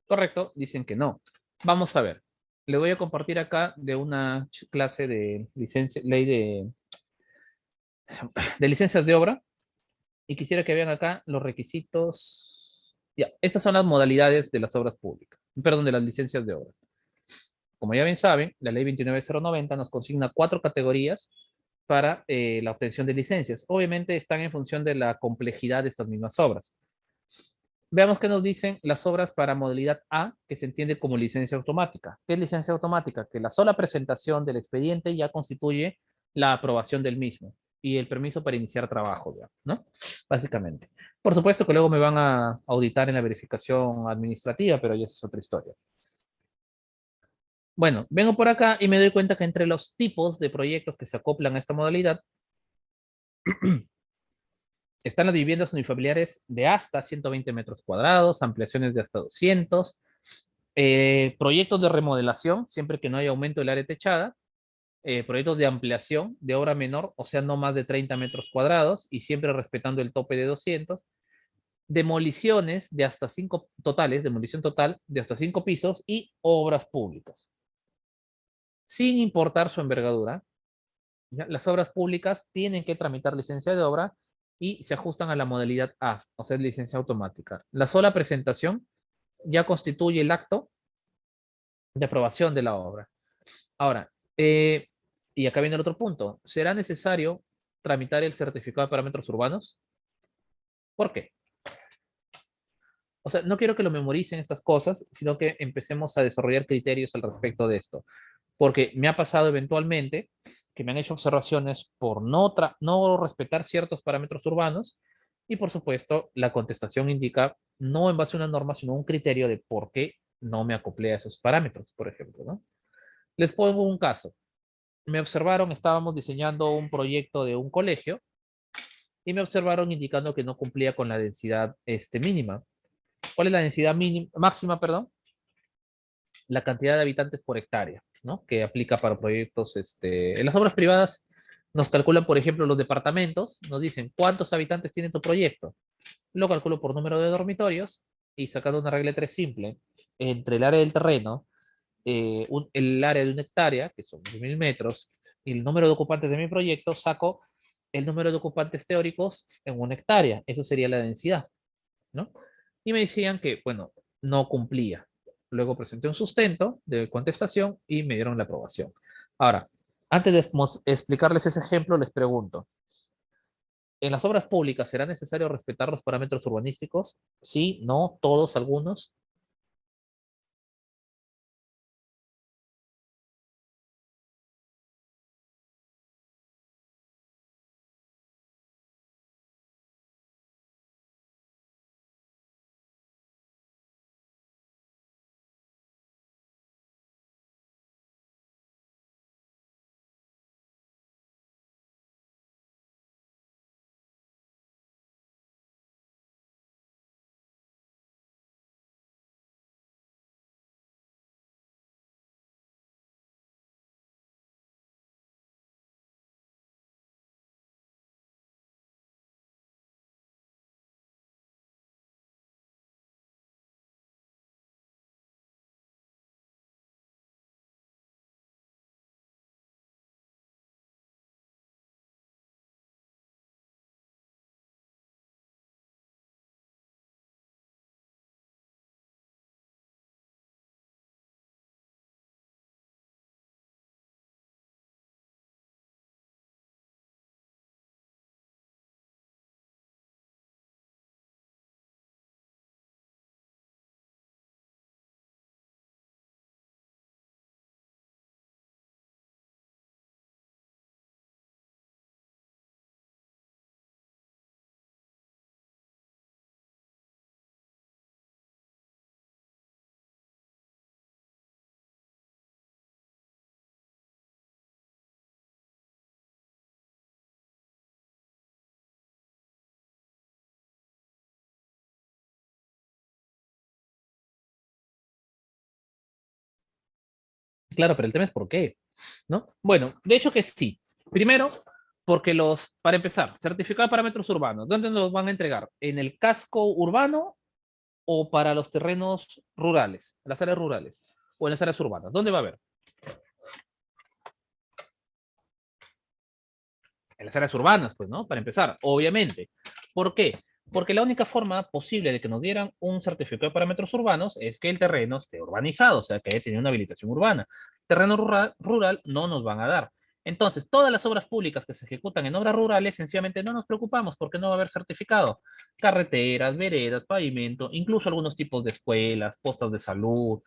Correcto, dicen que no. Vamos a ver. Le voy a compartir acá de una clase de licencia, ley de licencias de obra y quisiera que vean acá los requisitos. Ya, estas son las modalidades de las obras públicas, perdón, de las licencias de obra. Como ya bien saben, la ley 29090 nos consigna 4 categorías para la obtención de licencias. Obviamente están en función de la complejidad de estas mismas obras. Veamos qué nos dicen las obras para modalidad A, que se entiende como licencia automática. ¿Qué es licencia automática? Que la sola presentación del expediente ya constituye la aprobación del mismo y el permiso para iniciar trabajo, ya, ¿no? Básicamente. Por supuesto que luego me van a auditar en la verificación administrativa, pero ya esa es otra historia. Bueno, vengo por acá y me doy cuenta que entre los tipos de proyectos que se acoplan a esta modalidad están las viviendas unifamiliares de hasta 120 metros cuadrados, ampliaciones de hasta 200, proyectos de remodelación, siempre que no haya aumento del área techada, proyectos de ampliación de obra menor, o sea, no más de 30 metros cuadrados y siempre respetando el tope de 200, demoliciones de hasta 5 totales, demolición total de hasta 5 pisos y obras públicas. Sin importar su envergadura, ¿ya? Las obras públicas tienen que tramitar licencia de obra y se ajustan a la modalidad A, o sea, licencia automática. La sola presentación ya constituye el acto de aprobación de la obra. Ahora, y acá viene el otro punto, ¿será necesario tramitar el certificado de parámetros urbanos? ¿Por qué? O sea, no quiero que lo memoricen estas cosas, sino que empecemos a desarrollar criterios al respecto de esto. Porque me ha pasado eventualmente que me han hecho observaciones por no respetar ciertos parámetros urbanos y por supuesto la contestación indica no en base a una norma, sino un criterio de por qué no me acoplé a esos parámetros, por ejemplo, ¿no? Les pongo un caso. Me observaron, estábamos diseñando un proyecto de un colegio y me observaron indicando que no cumplía con la densidad mínima. ¿Cuál es la densidad mínima, máxima, perdón? La cantidad de habitantes por hectárea, ¿no? Que aplica para proyectos, en las obras privadas nos calculan, por ejemplo, los departamentos, nos dicen cuántos habitantes tiene tu proyecto. Lo calculo por número de dormitorios y sacando una regla de 3 simple, entre el área del terreno, el área de una hectárea, que son 1000 metros, y el número de ocupantes de mi proyecto, saco el número de ocupantes teóricos en una hectárea. Eso sería la densidad, ¿no? Y me decían que, bueno, no cumplía. Luego presenté un sustento de contestación y me dieron la aprobación. Ahora, Antes de explicarles ese ejemplo, les pregunto, ¿en las obras públicas será necesario respetar los parámetros urbanísticos? Sí, no, todos, algunos. Claro, pero el tema es por qué, ¿no? Bueno, de hecho que sí. Primero, porque para empezar, certificado de parámetros urbanos, ¿dónde nos van a entregar? ¿En el casco urbano o para los terrenos rurales, las áreas rurales o en las áreas urbanas? ¿Dónde va a haber? En las áreas urbanas, pues, ¿no? Para empezar, obviamente. ¿Por qué? Porque la única forma posible de que nos dieran un certificado de parámetros urbanos es que el terreno esté urbanizado, o sea, que haya tenido una habilitación urbana. Terreno rural no nos van a dar. Entonces, todas las obras públicas que se ejecutan en obras rurales, sencillamente no nos preocupamos porque no va a haber certificado. Carreteras, veredas, pavimento, incluso algunos tipos de escuelas, postas de salud,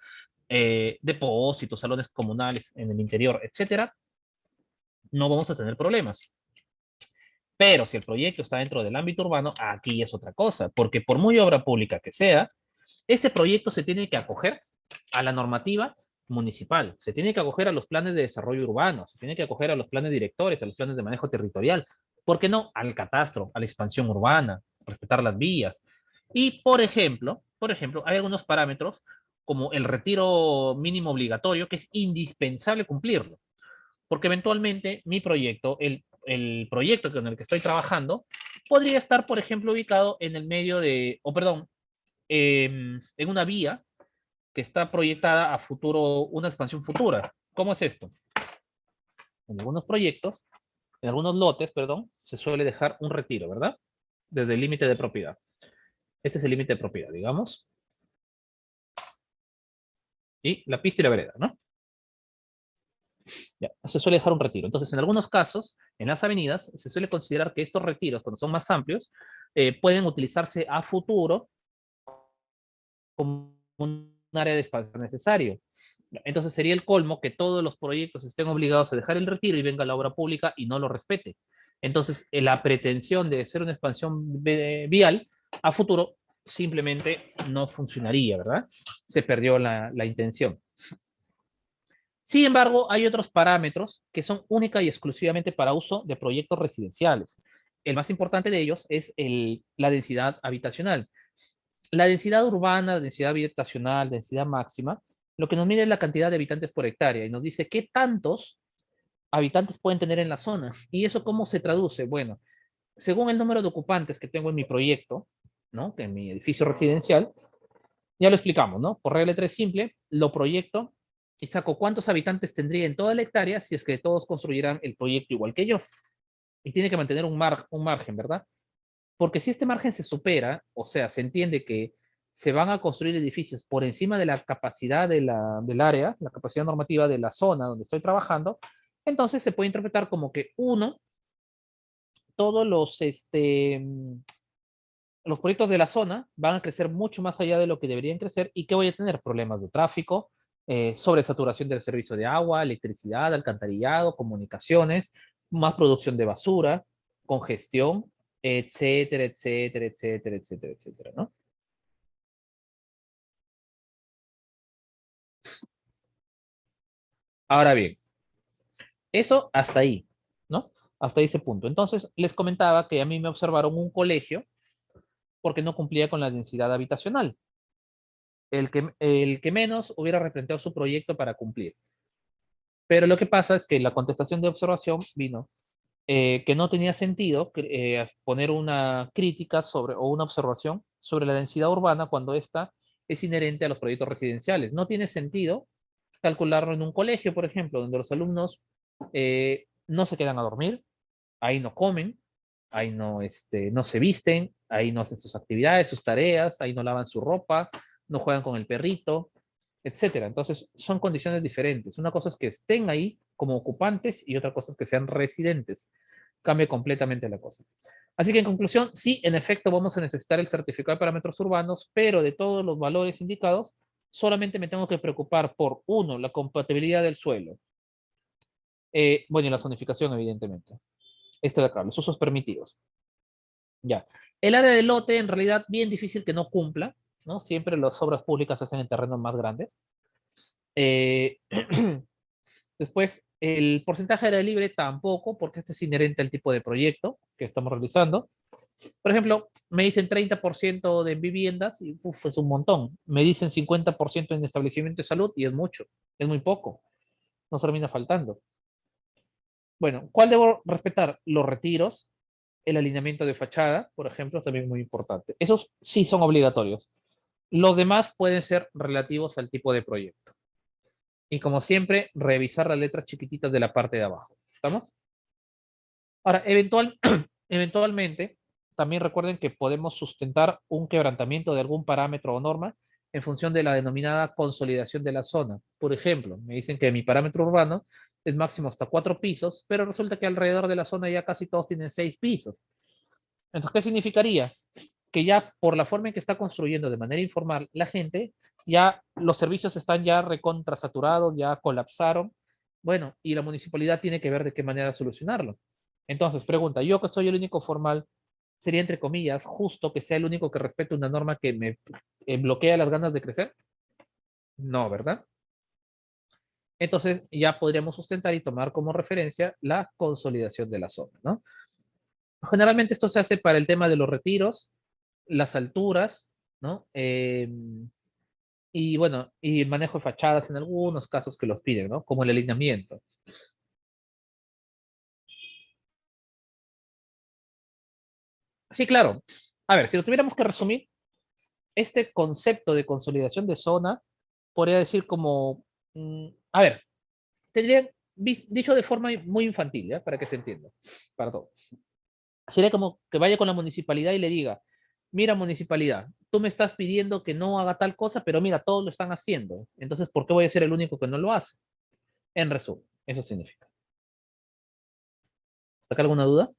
depósitos, salones comunales en el interior, etcétera, no vamos a tener problemas. Pero si el proyecto está dentro del ámbito urbano, aquí es otra cosa, porque por muy obra pública que sea, este proyecto se tiene que acoger a la normativa municipal, se tiene que acoger a los planes de desarrollo urbano, se tiene que acoger a los planes directores, a los planes de manejo territorial, ¿por qué no? Al catastro, a la expansión urbana, respetar las vías. Y por ejemplo, hay algunos parámetros como el retiro mínimo obligatorio que es indispensable cumplirlo porque eventualmente mi proyecto, el proyecto con el que estoy trabajando, podría estar, por ejemplo, ubicado en el medio de, o perdón, en una vía que está proyectada a futuro, una expansión futura. ¿Cómo es esto? En algunos proyectos, en algunos lotes, perdón, se suele dejar un retiro, ¿verdad? Desde el límite de propiedad. Este es el límite de propiedad, digamos. Y la pista y la vereda, ¿no? Ya, se suele dejar un retiro. Entonces, en algunos casos, en las avenidas, se suele considerar que estos retiros, cuando son más amplios, pueden utilizarse a futuro como un área de espacio necesario. Entonces, sería el colmo que todos los proyectos estén obligados a dejar el retiro y venga la obra pública y no lo respete. Entonces, la pretensión de hacer una expansión vial a futuro simplemente no funcionaría, ¿verdad? Se perdió la intención. Sin embargo, hay otros parámetros que son única y exclusivamente para uso de proyectos residenciales. El más importante de ellos es la densidad habitacional. La densidad urbana, la densidad habitacional, densidad máxima, lo que nos mide es la cantidad de habitantes por hectárea y nos dice qué tantos habitantes pueden tener en la zona. ¿Y eso cómo se traduce? Bueno, según el número de ocupantes que tengo en mi proyecto, ¿no? En mi edificio residencial, ya lo explicamos, ¿no? Por regla 3 simple, lo proyecto y saco cuántos habitantes tendría en toda la hectárea si es que todos construyeran el proyecto igual que yo. Y tiene que mantener un margen, ¿verdad? Porque si este margen se supera, o sea, se entiende que se van a construir edificios por encima de la capacidad del área, la capacidad normativa de la zona donde estoy trabajando, Entonces se puede interpretar como que uno, todos los proyectos de la zona van a crecer mucho más allá de lo que deberían crecer y que voy a tener problemas de tráfico, sobresaturación del servicio de agua, electricidad, alcantarillado, comunicaciones, más producción de basura, congestión, etcétera, etcétera, etcétera, etcétera, etcétera, ¿no? Ahora bien, eso hasta ahí, ¿no? Hasta ese punto. Entonces, les comentaba que a mí me observaron un colegio porque no cumplía con la densidad habitacional. El que menos hubiera replanteado su proyecto para cumplir. Pero lo que pasa es que la contestación de observación vino que no tenía sentido poner una crítica sobre o una observación sobre la densidad urbana cuando ésta es inherente a los proyectos residenciales. No tiene sentido calcularlo en un colegio, por ejemplo, donde los alumnos no se quedan a dormir, ahí no comen, ahí no se visten, ahí no hacen sus actividades, sus tareas, ahí no lavan su ropa, no juegan con el perrito, etcétera. Entonces, son condiciones diferentes. Una cosa es que estén ahí como ocupantes y otra cosa es que sean residentes. Cambia completamente la cosa. Así que en conclusión, sí, en efecto vamos a necesitar el certificado de parámetros urbanos, pero de todos los valores indicados, solamente me tengo que preocupar por, uno, la compatibilidad del suelo. Bueno, y la zonificación, evidentemente. Esto de acá, los usos permitidos. Ya. El área de lote, en realidad, bien difícil que no cumpla, ¿no? Siempre las obras públicas se hacen en terrenos más grandes. Eh, Después, el porcentaje de área libre tampoco, porque este es inherente al tipo de proyecto que estamos realizando. Por ejemplo, me dicen 30% de viviendas y uf, es un montón. Me dicen 50% en establecimiento de salud y es mucho, es muy poco. Nos termina faltando. Bueno, ¿cuál debo respetar? Los retiros, el alineamiento de fachada, por ejemplo, también muy importante. Esos sí son obligatorios. Los demás pueden ser relativos al tipo de proyecto. Y como siempre, revisar las letras chiquititas de la parte de abajo. ¿Estamos? Ahora, eventualmente, también recuerden que podemos sustentar un quebrantamiento de algún parámetro o norma en función de la denominada consolidación de la zona. Por ejemplo, me dicen que mi parámetro urbano es máximo hasta 4 pisos, pero resulta que alrededor de la zona ya casi todos tienen 6 pisos. Entonces, ¿qué significaría? Que ya por la forma en que está construyendo de manera informal la gente, ya los servicios están ya recontrasaturados, ya colapsaron. Bueno, y la municipalidad tiene que ver de qué manera solucionarlo. Entonces, pregunta, yo que soy el único formal, sería entre comillas justo que sea el único que respete una norma que me bloquea las ganas de crecer? No, ¿verdad? Entonces ya podríamos sustentar y tomar como referencia la consolidación de la zona, ¿no? Generalmente esto se hace para el tema de los retiros, las alturas, ¿no? Y bueno, y el manejo de fachadas en algunos casos que los piden, ¿no? Como el alineamiento. Sí, claro. A ver, si lo tuviéramos que resumir, este concepto de consolidación de zona podría decir como, a ver, tendría dicho de forma muy infantil, ¿ya? Para que se entienda, para todos. Sería como que vaya con la municipalidad y le diga, mira municipalidad, tú me estás pidiendo que no haga tal cosa, pero mira, todos lo están haciendo. Entonces, ¿por qué voy a ser el único que no lo hace? En resumen, eso significa. ¿Está acá alguna duda?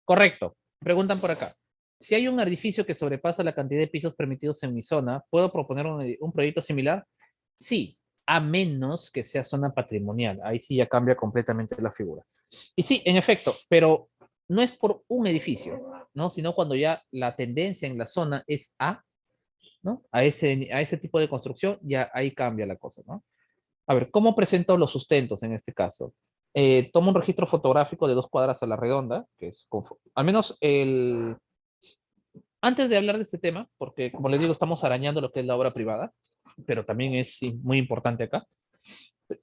Correcto. Preguntan por acá. Si hay un edificio que sobrepasa la cantidad de pisos permitidos en mi zona, ¿puedo proponer un proyecto similar? Sí, a menos que sea zona patrimonial. Ahí sí ya cambia completamente la figura. Y sí, en efecto, pero no es por un edificio, ¿no? Sino cuando ya la tendencia en la zona es a, ¿no? A ese tipo de construcción, ya ahí cambia la cosa, ¿no? A ver, ¿cómo presento los sustentos en este caso? Tomo un registro fotográfico de 2 cuadras a la redonda, que es, al menos antes de hablar de este tema, porque como les digo, estamos arañando lo que es la obra privada, pero también es sí, muy importante acá.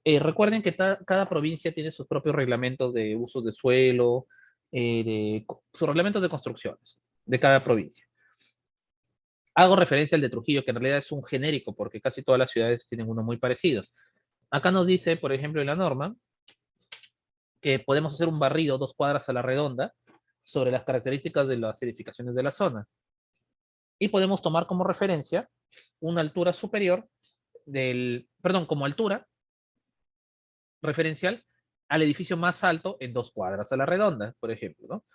Recuerden que cada provincia tiene sus propios reglamentos de uso de suelo, sus reglamentos de construcciones de cada provincia. Hago referencia al de Trujillo, que en realidad es un genérico, porque casi todas las ciudades tienen uno muy parecidos. Acá nos dice, por ejemplo, en la norma, que podemos hacer un barrido 2 cuadras a la redonda sobre las características de las edificaciones de la zona. Y podemos tomar como referencia una altura superior perdón, como altura referencial al edificio más alto en 2 cuadras a la redonda, por ejemplo, ¿no?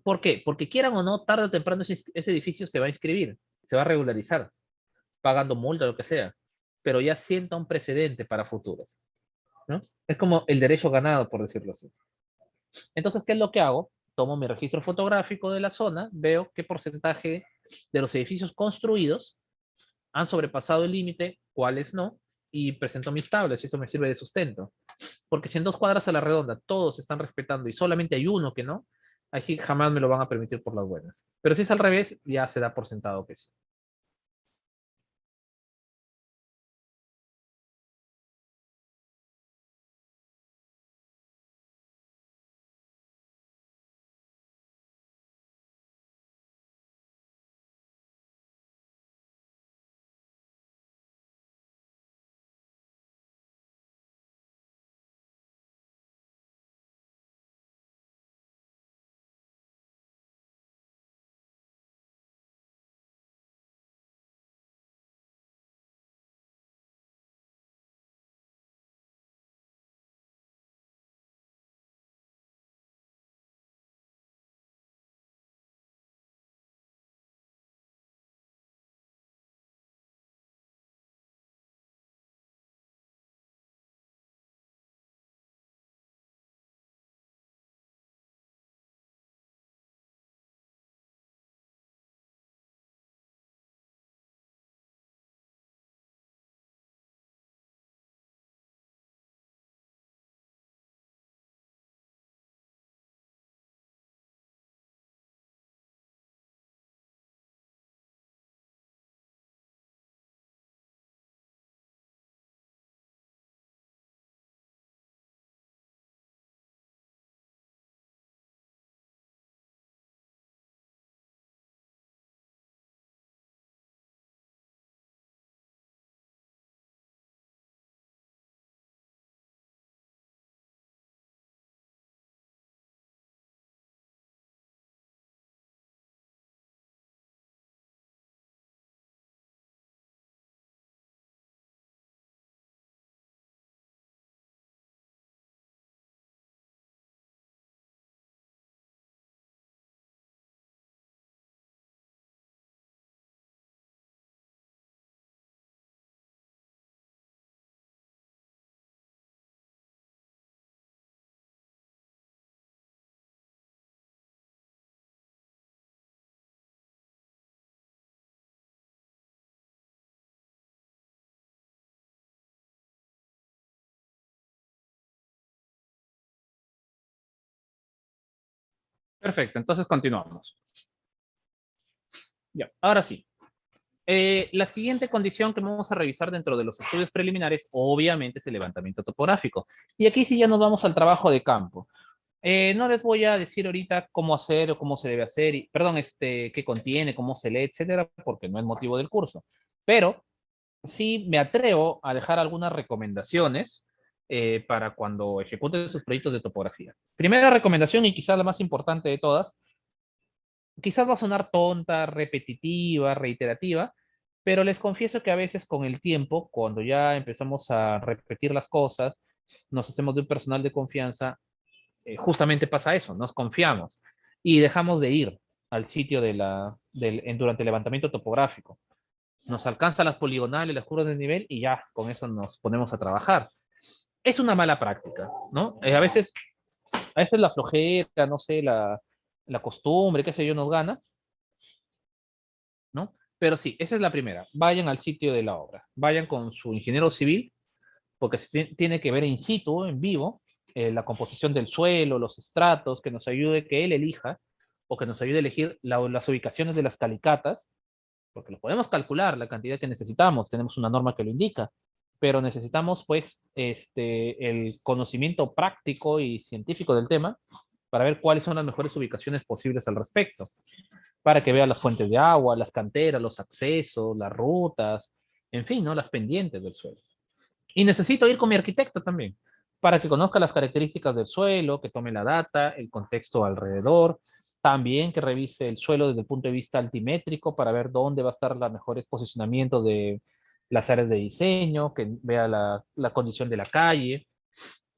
¿Por qué? Porque quieran o no, tarde o temprano ese edificio se va a inscribir, se va a regularizar, pagando multa, lo que sea, pero ya sienta un precedente para futuros, ¿no? Es como el derecho ganado, por decirlo así. Entonces, ¿qué es lo que hago? Tomo mi registro fotográfico de la zona, veo qué porcentaje de los edificios construidos han sobrepasado el límite, cuáles no, y presento mis tablas y eso me sirve de sustento. Porque si en 2 cuadras a la redonda todos están respetando y solamente hay uno que no, así jamás me lo van a permitir por las buenas. Pero si es al revés, ya se da por sentado que sí. Perfecto, entonces continuamos. Ya, ahora sí. La siguiente condición que vamos a revisar dentro de los estudios preliminares, obviamente, es el levantamiento topográfico. Y aquí sí ya nos vamos al trabajo de campo. No les voy a decir ahorita cómo hacer o cómo se debe hacer, perdón, qué contiene, cómo se lee, etcétera, porque no es motivo del curso. Pero sí me atrevo a dejar algunas recomendaciones para cuando ejecuten sus proyectos de topografía. Primera recomendación y quizás la más importante de todas, quizás va a sonar tonta, repetitiva, reiterativa, pero les confieso que a veces con el tiempo, cuando ya empezamos a repetir las cosas, nos hacemos de un personal de confianza, justamente pasa eso, nos confiamos y dejamos de ir al sitio durante el levantamiento topográfico. Nos alcanza las poligonales, las curvas de nivel y ya con eso nos ponemos a trabajar. Es una mala práctica, ¿no? A veces la flojera, no sé, la costumbre, qué sé yo, nos gana, ¿no? Pero sí, esa es la primera. Vayan al sitio de la obra, vayan con su ingeniero civil, porque tiene que ver in situ, en vivo, la composición del suelo, los estratos, que nos ayude que él elija, o que nos ayude a elegir las ubicaciones de las calicatas, porque lo podemos calcular, la cantidad que necesitamos, tenemos una norma que lo indica, pero necesitamos pues el conocimiento práctico y científico del tema para ver cuáles son las mejores ubicaciones posibles al respecto, para que vea las fuentes de agua, las canteras, los accesos, las rutas, en fin, ¿no? Las pendientes del suelo. Y necesito ir con mi arquitecto también, para que conozca las características del suelo, que tome la data, el contexto alrededor, también que revise el suelo desde el punto de vista altimétrico para ver dónde va a estar el mejor posicionamiento de las áreas de diseño, que vea la condición de la calle,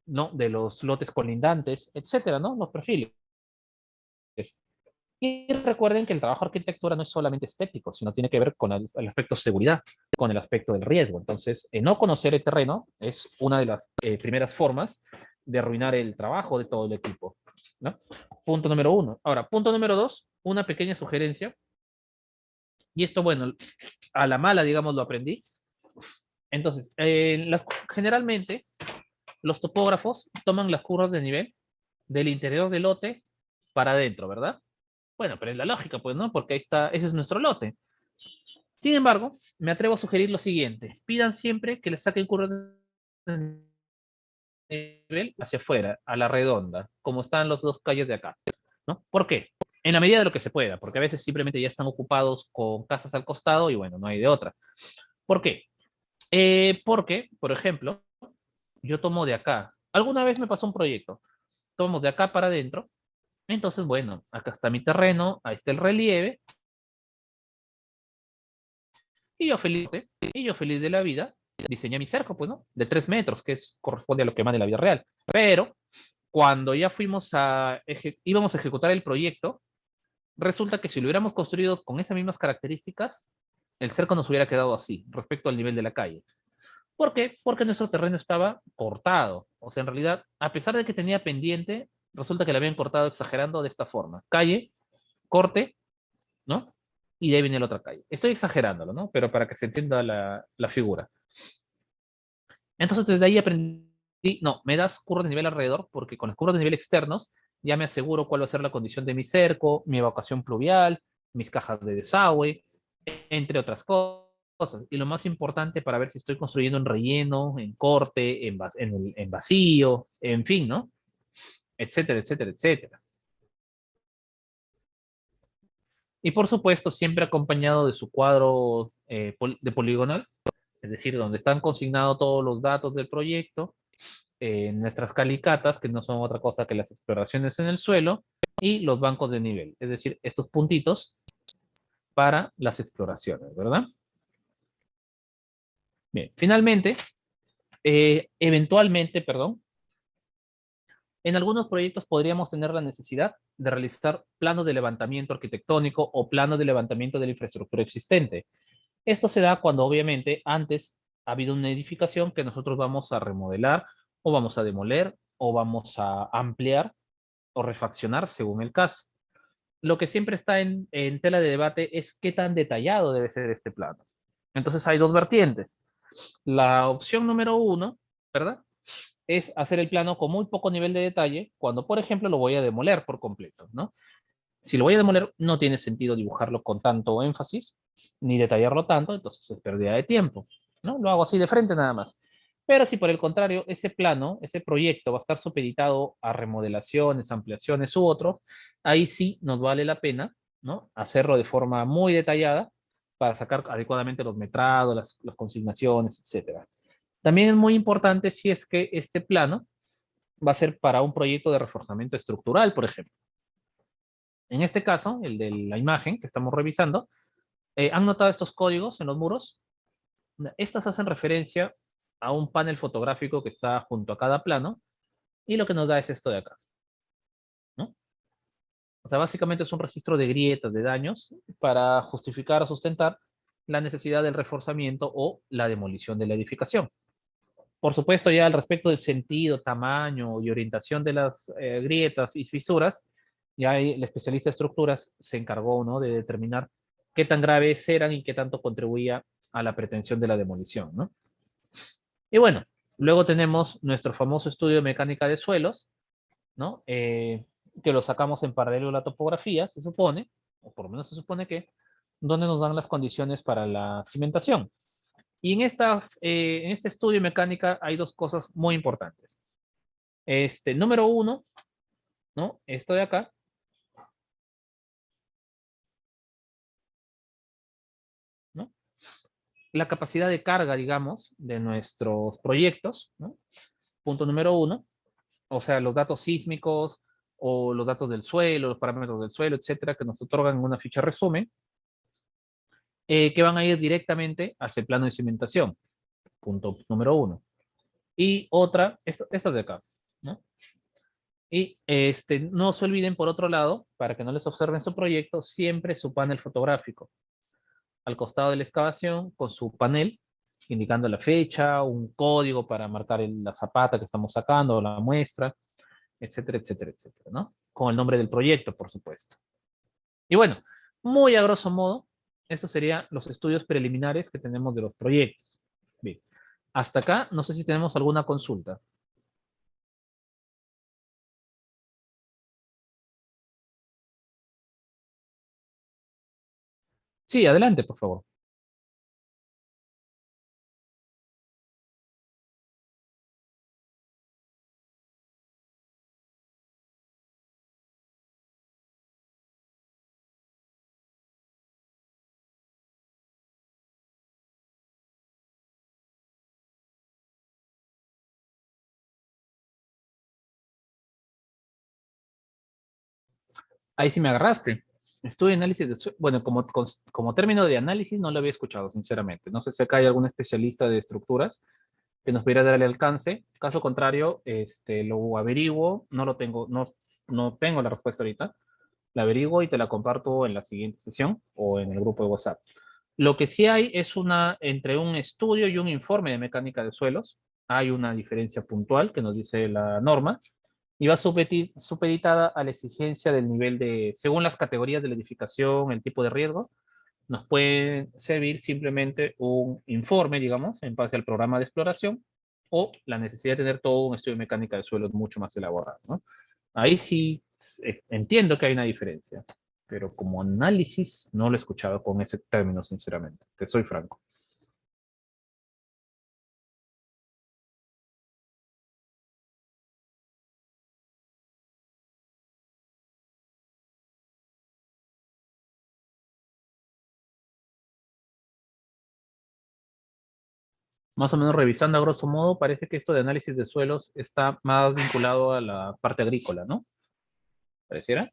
¿no? De los lotes colindantes, etcétera, ¿no? Los perfiles. Y recuerden que el trabajo de arquitectura no es solamente estético, sino tiene que ver con el aspecto seguridad, con el aspecto del riesgo. Entonces, no conocer el terreno es una de las primeras formas de arruinar el trabajo de todo el equipo, ¿no? Punto número uno. Ahora, punto número dos, una pequeña sugerencia. Y esto, bueno, a la mala, digamos, lo aprendí. Entonces, generalmente los topógrafos toman las curvas de nivel del interior del lote para adentro, ¿verdad? Bueno, pero es la lógica, pues, ¿no? Porque ahí está, ese es nuestro lote. Sin embargo, me atrevo a sugerir lo siguiente. Pidan siempre que le saquen curvas de nivel hacia afuera, a la redonda, como están los dos calles de acá, ¿no? ¿Por qué? En la medida de lo que se pueda, porque a veces simplemente ya están ocupados con casas al costado y bueno, no hay de otra. ¿Por qué? Porque, por ejemplo, yo tomo de acá. Alguna vez me pasó un proyecto. Tomo de acá para adentro. Entonces, bueno, acá está mi terreno, ahí está el relieve, y yo feliz de la vida, diseñé mi cerco, pues, ¿no? De 3 metros, corresponde a lo que manda la vida real. Pero cuando ya íbamos a ejecutar el proyecto, resulta que si lo hubiéramos construido con esas mismas características, el cerco nos hubiera quedado así, respecto al nivel de la calle. ¿Por qué? Porque nuestro terreno estaba cortado. O sea, en realidad, a pesar de que tenía pendiente, resulta que lo habían cortado exagerando de esta forma. Calle, corte, ¿no? Y de ahí viene la otra calle. Estoy exagerándolo, ¿no? Pero para que se entienda la figura. Entonces, desde ahí aprendí, no, me das curvas de nivel alrededor, porque con las curvas de nivel externos ya me aseguro cuál va a ser la condición de mi cerco, mi evacuación pluvial, mis cajas de desagüe, entre otras cosas. Y lo más importante para ver si estoy construyendo en relleno, en corte, en vacío, en fin, ¿no? Etcétera, etcétera, etcétera. Y por supuesto, siempre acompañado de su cuadro de poligonal, es decir, donde están consignados todos los datos del proyecto, nuestras calicatas, que no son otra cosa que las exploraciones en el suelo, y los bancos de nivel, es decir, estos puntitos para las exploraciones, ¿verdad? Bien, finalmente, eventualmente, perdón, en algunos proyectos podríamos tener la necesidad de realizar planos de levantamiento arquitectónico o planos de levantamiento de la infraestructura existente. Esto se da cuando obviamente antes ha habido una edificación que nosotros vamos a remodelar o vamos a demoler o vamos a ampliar o refaccionar según el caso. Lo que siempre está en tela de debate es qué tan detallado debe ser este plano. Entonces hay dos vertientes. La opción número uno, ¿verdad? Es hacer el plano con muy poco nivel de detalle cuando, por ejemplo, lo voy a demoler por completo, ¿no? Si lo voy a demoler, no tiene sentido dibujarlo con tanto énfasis, ni detallarlo tanto, entonces es pérdida de tiempo, ¿no? Lo hago así de frente nada más. Pero si por el contrario, ese plano, ese proyecto va a estar supeditado a remodelaciones, ampliaciones u otro, ahí sí nos vale la pena, ¿no? Hacerlo de forma muy detallada para sacar adecuadamente los metrados, las consignaciones, etcétera. También es muy importante si es que este plano va a ser para un proyecto de reforzamiento estructural, por ejemplo. En este caso, el de la imagen que estamos revisando, ¿han notado estos códigos en los muros? Estas hacen referencia a un panel fotográfico que está junto a cada plano y lo que nos da es esto de acá, ¿no? O sea, básicamente es un registro de grietas, de daños, para justificar o sustentar la necesidad del reforzamiento o la demolición de la edificación. Por supuesto, ya al respecto del sentido, tamaño y orientación de las grietas y fisuras, ya el especialista de estructuras se encargó, ¿no?, de determinar qué tan graves eran y qué tanto contribuía a la pretensión de la demolición, ¿no? Y bueno, luego tenemos nuestro famoso estudio de mecánica de suelos, ¿no? Que lo sacamos en paralelo a la topografía, se supone, o por lo menos se supone que, donde nos dan las condiciones para la cimentación. Y en este estudio de mecánica hay dos cosas muy importantes. Número uno, ¿no? Esto de acá, ¿no? La capacidad de carga, digamos, de nuestros proyectos, ¿no? Punto número uno, o sea, los datos sísmicos o los datos del suelo, los parámetros del suelo, etcétera, que nos otorgan una ficha resumen, que van a ir directamente hacia el plano de cimentación, punto número uno. Y otra, esta de acá, ¿no? Y no se olviden, por otro lado, para que no les observen su proyecto, siempre su panel fotográfico al costado de la excavación con su panel indicando la fecha, un código para marcar la zapata que estamos sacando, la muestra, etcétera, etcétera, etcétera, ¿no? Con el nombre del proyecto, por supuesto. Y bueno, muy a grosso modo, estos serían los estudios preliminares que tenemos de los proyectos. Bien, hasta acá, no sé si tenemos alguna consulta. Sí, adelante, por favor. Ahí sí me agarraste. Estudio de análisis bueno, como término de análisis no lo había escuchado, sinceramente. No sé si acá hay algún especialista de estructuras que nos pudiera dar el alcance. Caso contrario, lo averiguo, no lo tengo, no tengo la respuesta ahorita. La averiguo y te la comparto en la siguiente sesión o en el grupo de WhatsApp. Lo que sí hay es entre un estudio y un informe de mecánica de suelos, hay una diferencia puntual que nos dice la norma y va supeditada a la exigencia del nivel según las categorías de la edificación, el tipo de riesgo, nos puede servir simplemente un informe, digamos, en base al programa de exploración o la necesidad de tener todo un estudio de mecánica de suelos mucho más elaborado, ¿no? Ahí sí entiendo que hay una diferencia, pero como análisis no lo he escuchado con ese término, sinceramente, te soy franco. Más o menos revisando a grosso modo, parece que esto de análisis de suelos está más vinculado a la parte agrícola, ¿no? ¿Pareciera?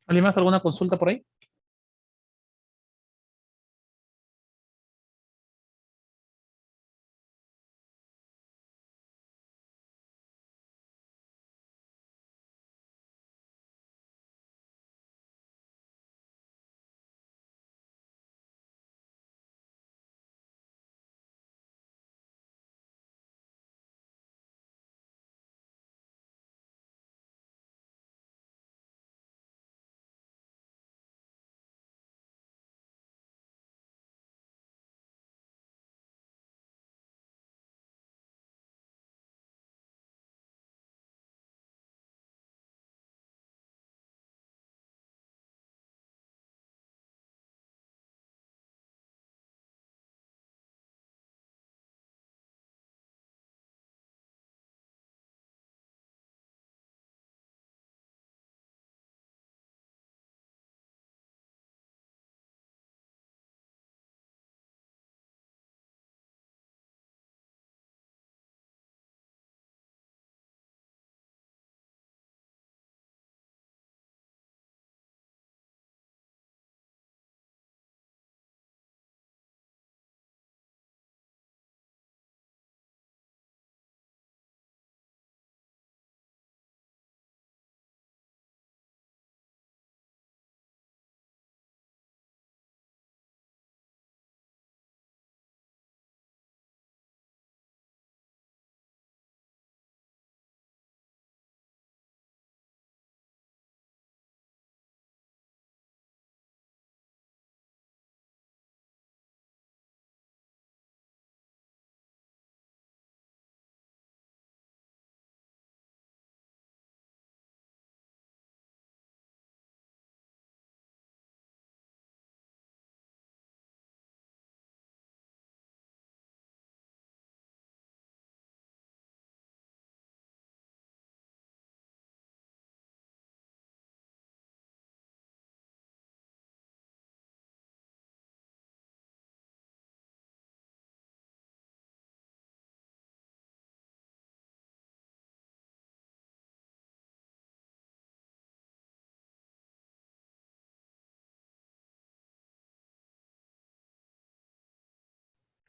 ¿Alguien más? ¿Alguna consulta por ahí?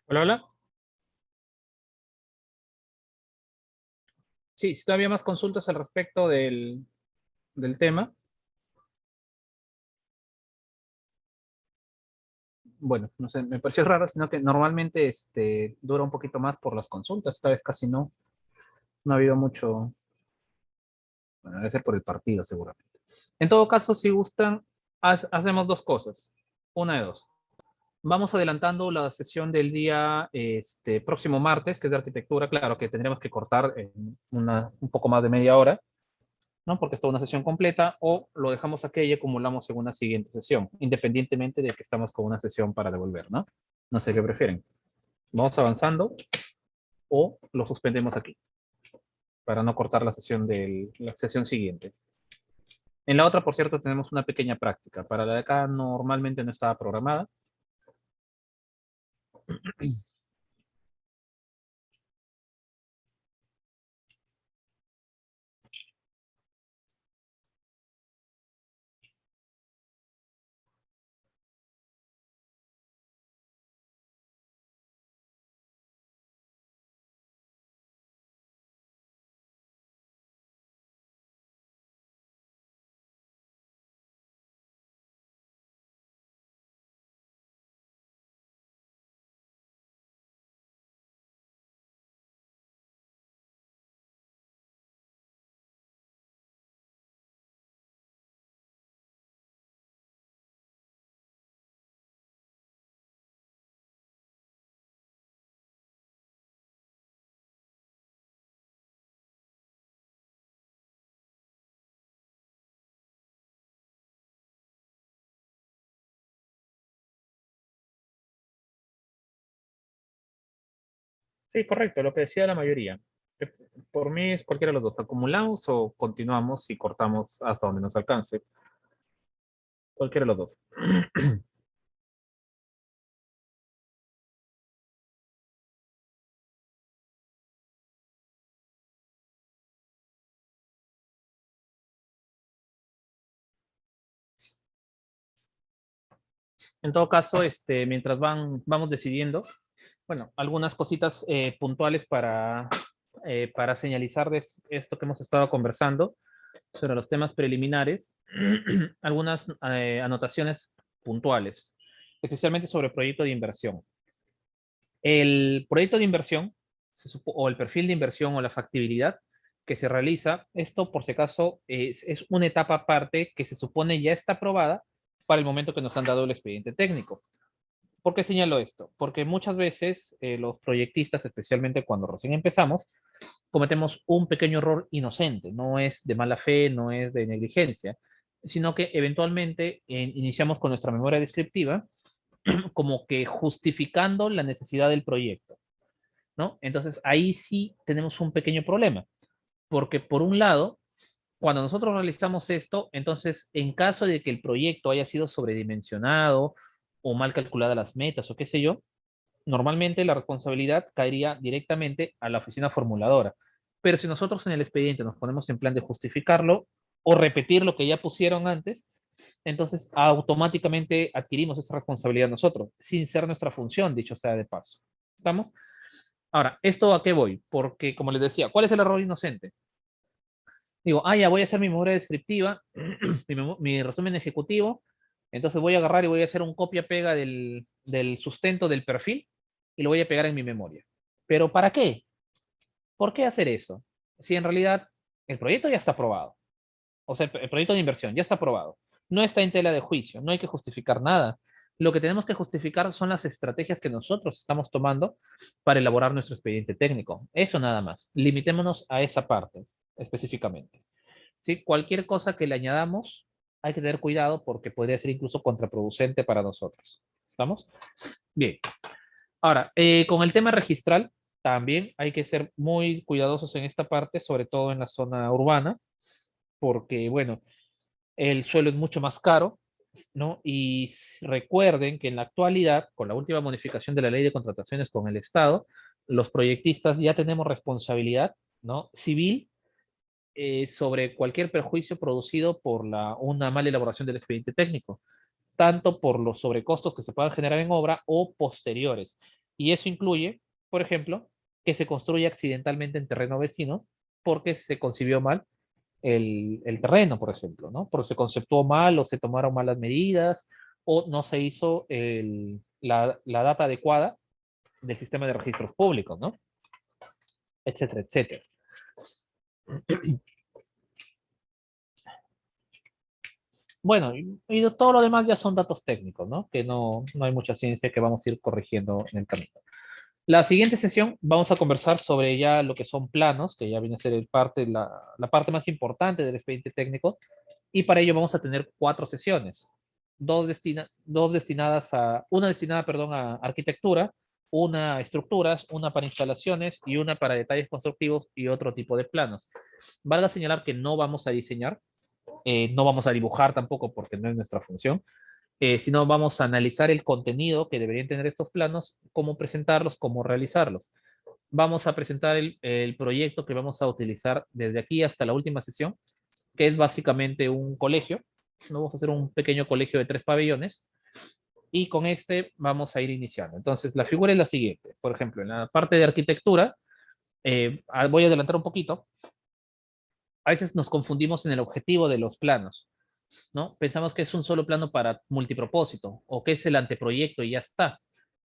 Hola, hola. Sí, si todavía más consultas al respecto del tema. Bueno, no sé, me pareció raro, sino que normalmente dura un poquito más por las consultas. Esta vez casi no, no ha habido mucho. Bueno, debe ser por el partido, seguramente. En todo caso, si gustan, hacemos dos cosas. Una de dos. Vamos adelantando la sesión del día próximo martes, que es de arquitectura. Claro que tendremos que cortar en un poco más de media hora, ¿no? Porque es toda una sesión completa, o lo dejamos aquí y acumulamos en una siguiente sesión, independientemente de que estamos con una sesión para devolver, ¿no? No sé qué prefieren. Vamos avanzando o lo suspendemos aquí para no cortar la sesión siguiente. En la otra, por cierto, tenemos una pequeña práctica. Para la de acá normalmente no estaba programada. Sí, correcto, lo que decía la mayoría. Eh, Por mí es cualquiera de los dos. Acumulamos o continuamos y cortamos hasta donde nos alcance. Cualquiera de los dos. En todo caso, mientras vamos decidiendo, bueno, algunas cositas puntuales para señalizar esto que hemos estado conversando sobre los temas preliminares, algunas anotaciones puntuales, especialmente sobre proyecto de inversión. El proyecto de inversión, o el perfil de inversión o la factibilidad que se realiza, esto por si acaso es una etapa aparte que se supone ya está aprobada para el momento que nos han dado el expediente técnico. ¿Por qué señalo esto? Porque muchas veces los proyectistas, especialmente cuando recién empezamos, cometemos un pequeño error inocente, no es de mala fe, no es de negligencia, sino que eventualmente iniciamos con nuestra memoria descriptiva como que justificando la necesidad del proyecto, ¿no? Entonces ahí sí tenemos un pequeño problema, porque por un lado, cuando nosotros realizamos esto, entonces en caso de que el proyecto haya sido sobredimensionado o mal calculadas las metas o qué sé yo, normalmente la responsabilidad caería directamente a la oficina formuladora. Pero si nosotros en el expediente nos ponemos en plan de justificarlo o repetir lo que ya pusieron antes, entonces automáticamente adquirimos esa responsabilidad nosotros, sin ser nuestra función, dicho sea de paso. ¿Estamos? Ahora, ¿esto a qué voy? Porque, como les decía, ¿cuál es el error inocente? Digo, ya voy a hacer mi memoria descriptiva, mi resumen ejecutivo, entonces voy a agarrar y voy a hacer un copia-pega del sustento del perfil y lo voy a pegar en mi memoria. ¿Pero para qué? ¿Por qué hacer eso? Si en realidad el proyecto ya está aprobado, o sea, el proyecto de inversión ya está aprobado, no está en tela de juicio, no hay que justificar nada. Lo que tenemos que justificar son las estrategias que nosotros estamos tomando para elaborar nuestro expediente técnico. Eso nada más. Limitémonos a esa parte específicamente. ¿Sí? Cualquier cosa que le añadamos, hay que tener cuidado porque podría ser incluso contraproducente para nosotros. ¿Estamos? Bien. Ahora, con el tema registral, también hay que ser muy cuidadosos en esta parte, sobre todo en la zona urbana, porque, bueno, el suelo es mucho más caro, ¿no? Y recuerden que en la actualidad, con la última modificación de la ley de contrataciones con el Estado, los proyectistas ya tenemos responsabilidad, ¿no? Civil sobre cualquier perjuicio producido por una mala elaboración del expediente técnico, tanto por los sobrecostos que se puedan generar en obra o posteriores. Y eso incluye, por ejemplo, que se construya accidentalmente en terreno vecino porque se concibió mal el terreno, por ejemplo, ¿no? Porque se conceptuó mal o se tomaron malas medidas o no se hizo la data adecuada del sistema de registros públicos, ¿no? Etcétera, etcétera. Bueno, y todo lo demás ya son datos técnicos, ¿no? Que no hay mucha ciencia que vamos a ir corrigiendo en el camino. La siguiente sesión vamos a conversar sobre ya lo que son planos, que ya viene a ser la parte más importante del expediente técnico, y para ello vamos a tener 4 sesiones, una destinada, perdón, a arquitectura, una a estructuras, una para instalaciones y una para detalles constructivos y otro tipo de planos. Valga señalar que no vamos a diseñar, no vamos a dibujar tampoco porque no es nuestra función, sino vamos a analizar el contenido que deberían tener estos planos, cómo presentarlos, cómo realizarlos. Vamos a presentar el proyecto que vamos a utilizar desde aquí hasta la última sesión, que es básicamente un colegio. Vamos a hacer un pequeño colegio de 3 pabellones y con este vamos a ir iniciando. Entonces, la figura es la siguiente. Por ejemplo, en la parte de arquitectura, voy a adelantar un poquito. A veces nos confundimos en el objetivo de los planos, ¿no? Pensamos que es un solo plano para multipropósito o que es el anteproyecto y ya está.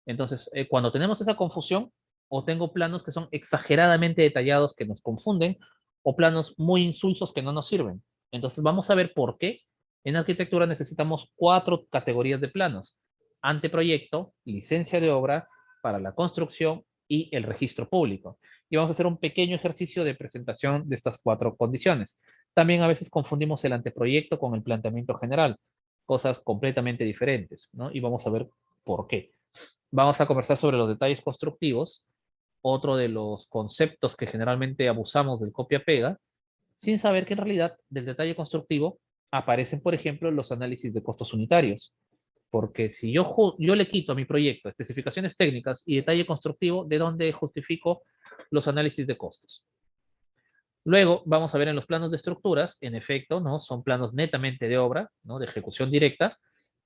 Entonces, cuando tenemos esa confusión, o tengo planos que son exageradamente detallados que nos confunden, o planos muy insulsos que no nos sirven. Entonces, vamos a ver por qué en arquitectura necesitamos 4 categorías de planos: anteproyecto, licencia de obra, para la construcción y el registro público. Y vamos a hacer un pequeño ejercicio de presentación de estas 4 condiciones. También a veces confundimos el anteproyecto con el planteamiento general, cosas completamente diferentes, ¿no? Y vamos a ver por qué. Vamos a conversar sobre los detalles constructivos, otro de los conceptos que generalmente abusamos del copia-pega, sin saber que en realidad del detalle constructivo aparecen, por ejemplo, los análisis de costos unitarios. Porque si yo le quito a mi proyecto especificaciones técnicas y detalle constructivo, ¿de dónde justifico los análisis de costos? Luego vamos a ver en los planos de estructuras, en efecto, ¿no? Son planos netamente de obra, ¿no? De ejecución directa,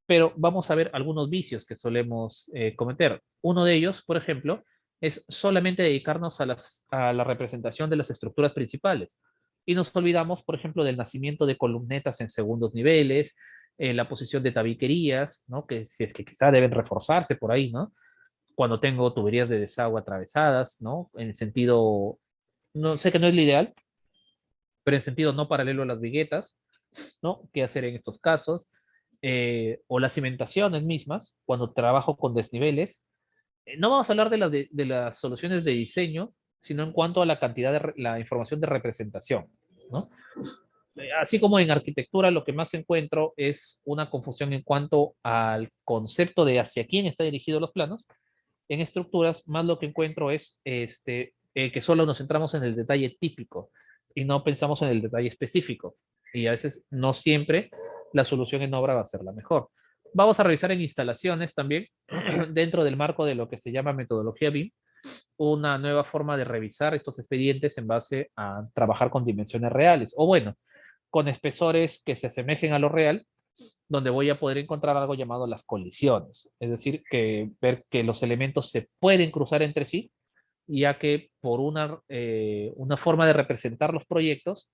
pero vamos a ver algunos vicios que solemos cometer. Uno de ellos, por ejemplo, es solamente dedicarnos a la representación de las estructuras principales. Y nos olvidamos, por ejemplo, del nacimiento de columnetas en segundos niveles, la posición de tabiquerías, ¿no? Que si es que quizá deben reforzarse por ahí, ¿no? Cuando tengo tuberías de desagüe atravesadas, ¿no? En el sentido, no sé que no es lo ideal, pero en sentido no paralelo a las viguetas, ¿no? ¿Qué hacer en estos casos? O las cimentaciones mismas, cuando trabajo con desniveles. No vamos a hablar de las soluciones de diseño, sino en cuanto a la cantidad de la información de representación, ¿no? Así como en arquitectura, lo que más encuentro es una confusión en cuanto al concepto de hacia quién está dirigido los planos. En estructuras, más lo que encuentro es que solo nos centramos en el detalle típico y no pensamos en el detalle específico. Y a veces no siempre la solución en obra va a ser la mejor. Vamos a revisar en instalaciones también, dentro del marco de lo que se llama metodología BIM, una nueva forma de revisar estos expedientes en base a trabajar con dimensiones reales, o bueno, con espesores que se asemejen a lo real, donde voy a poder encontrar algo llamado las colisiones, es decir, que ver que los elementos se pueden cruzar entre sí, ya que por una forma de representar los proyectos,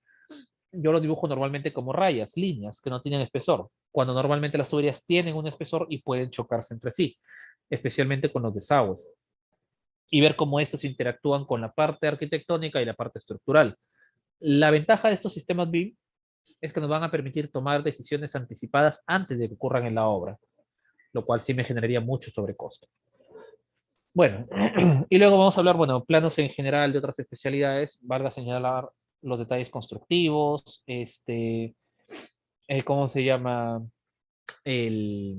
yo los dibujo normalmente como rayas, líneas que no tienen espesor, cuando normalmente las tuberías tienen un espesor y pueden chocarse entre sí, especialmente con los desagües, y ver cómo estos interactúan con la parte arquitectónica y la parte estructural. La ventaja de estos sistemas BIM es que nos van a permitir tomar decisiones anticipadas antes de que ocurran en la obra, lo cual sí me generaría mucho sobrecosto. Bueno, y luego vamos a hablar, bueno, planos en general de otras especialidades, valga señalar los detalles constructivos, ¿cómo se llama? El,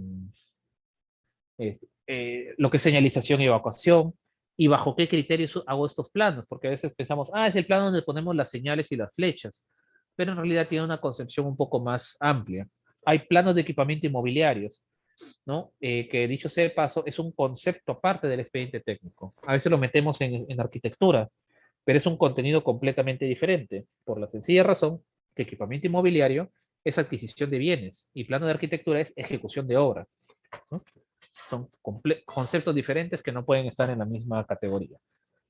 lo que es señalización y evacuación, y bajo qué criterios hago estos planos, porque a veces pensamos, es el plano donde ponemos las señales y las flechas, pero en realidad tiene una concepción un poco más amplia. Hay planos de equipamiento inmobiliarios, ¿no? Que dicho sea de paso, es un concepto aparte del expediente técnico. A veces lo metemos en arquitectura, pero es un contenido completamente diferente, por la sencilla razón que equipamiento inmobiliario es adquisición de bienes y plano de arquitectura es ejecución de obra, ¿no? Son conceptos diferentes que no pueden estar en la misma categoría.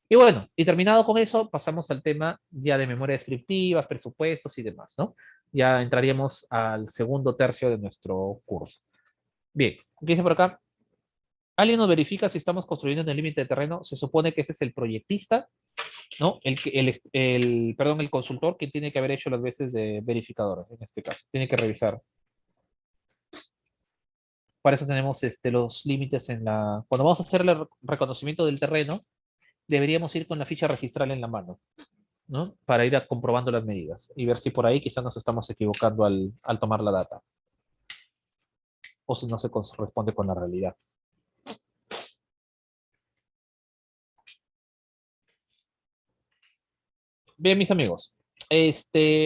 Y bueno, y terminado con eso, pasamos al tema ya de memoria descriptivas, presupuestos y demás, ¿no? Ya entraríamos al segundo tercio de nuestro curso. Bien, ¿qué dice por acá? Alguien nos verifica si estamos construyendo en el límite de terreno. Se supone que ese es el proyectista, ¿no? Perdón, el consultor que tiene que haber hecho las veces de verificador, en este caso. Tiene que revisar. Para eso tenemos los límites en la... Cuando vamos a hacer el reconocimiento del terreno, deberíamos ir con la ficha registral en la mano, ¿no? Para ir comprobando las medidas y ver si por ahí quizás nos estamos equivocando al tomar la data. O si no se corresponde con la realidad. Bien, mis amigos.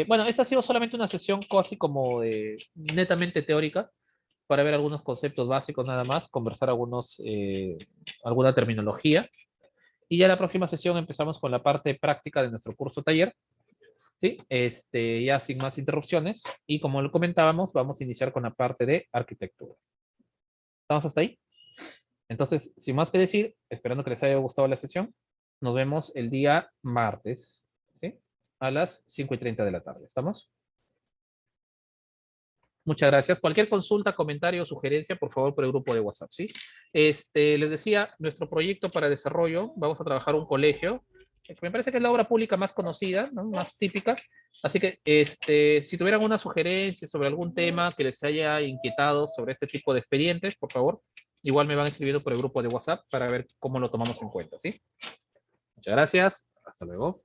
Bueno, esta ha sido solamente una sesión casi como de netamente teórica para ver algunos conceptos básicos nada más, conversar alguna terminología. Y ya la próxima sesión empezamos con la parte práctica de nuestro curso taller, ¿sí? Ya sin más interrupciones. Y como lo comentábamos, vamos a iniciar con la parte de arquitectura. ¿Estamos hasta ahí? Entonces, sin más que decir, esperando que les haya gustado la sesión, nos vemos el día martes, ¿sí? A las 5:30 de la tarde. ¿Estamos? Muchas gracias. Cualquier consulta, comentario o sugerencia, por favor, por el grupo de WhatsApp, ¿sí? Les decía, nuestro proyecto para desarrollo, vamos a trabajar un colegio, que me parece que es la obra pública más conocida, ¿no? Más típica. Así que, si tuvieran una sugerencia sobre algún tema que les haya inquietado sobre este tipo de expedientes, por favor, igual me van escribiendo por el grupo de WhatsApp para ver cómo lo tomamos en cuenta, ¿sí? Muchas gracias. Hasta luego.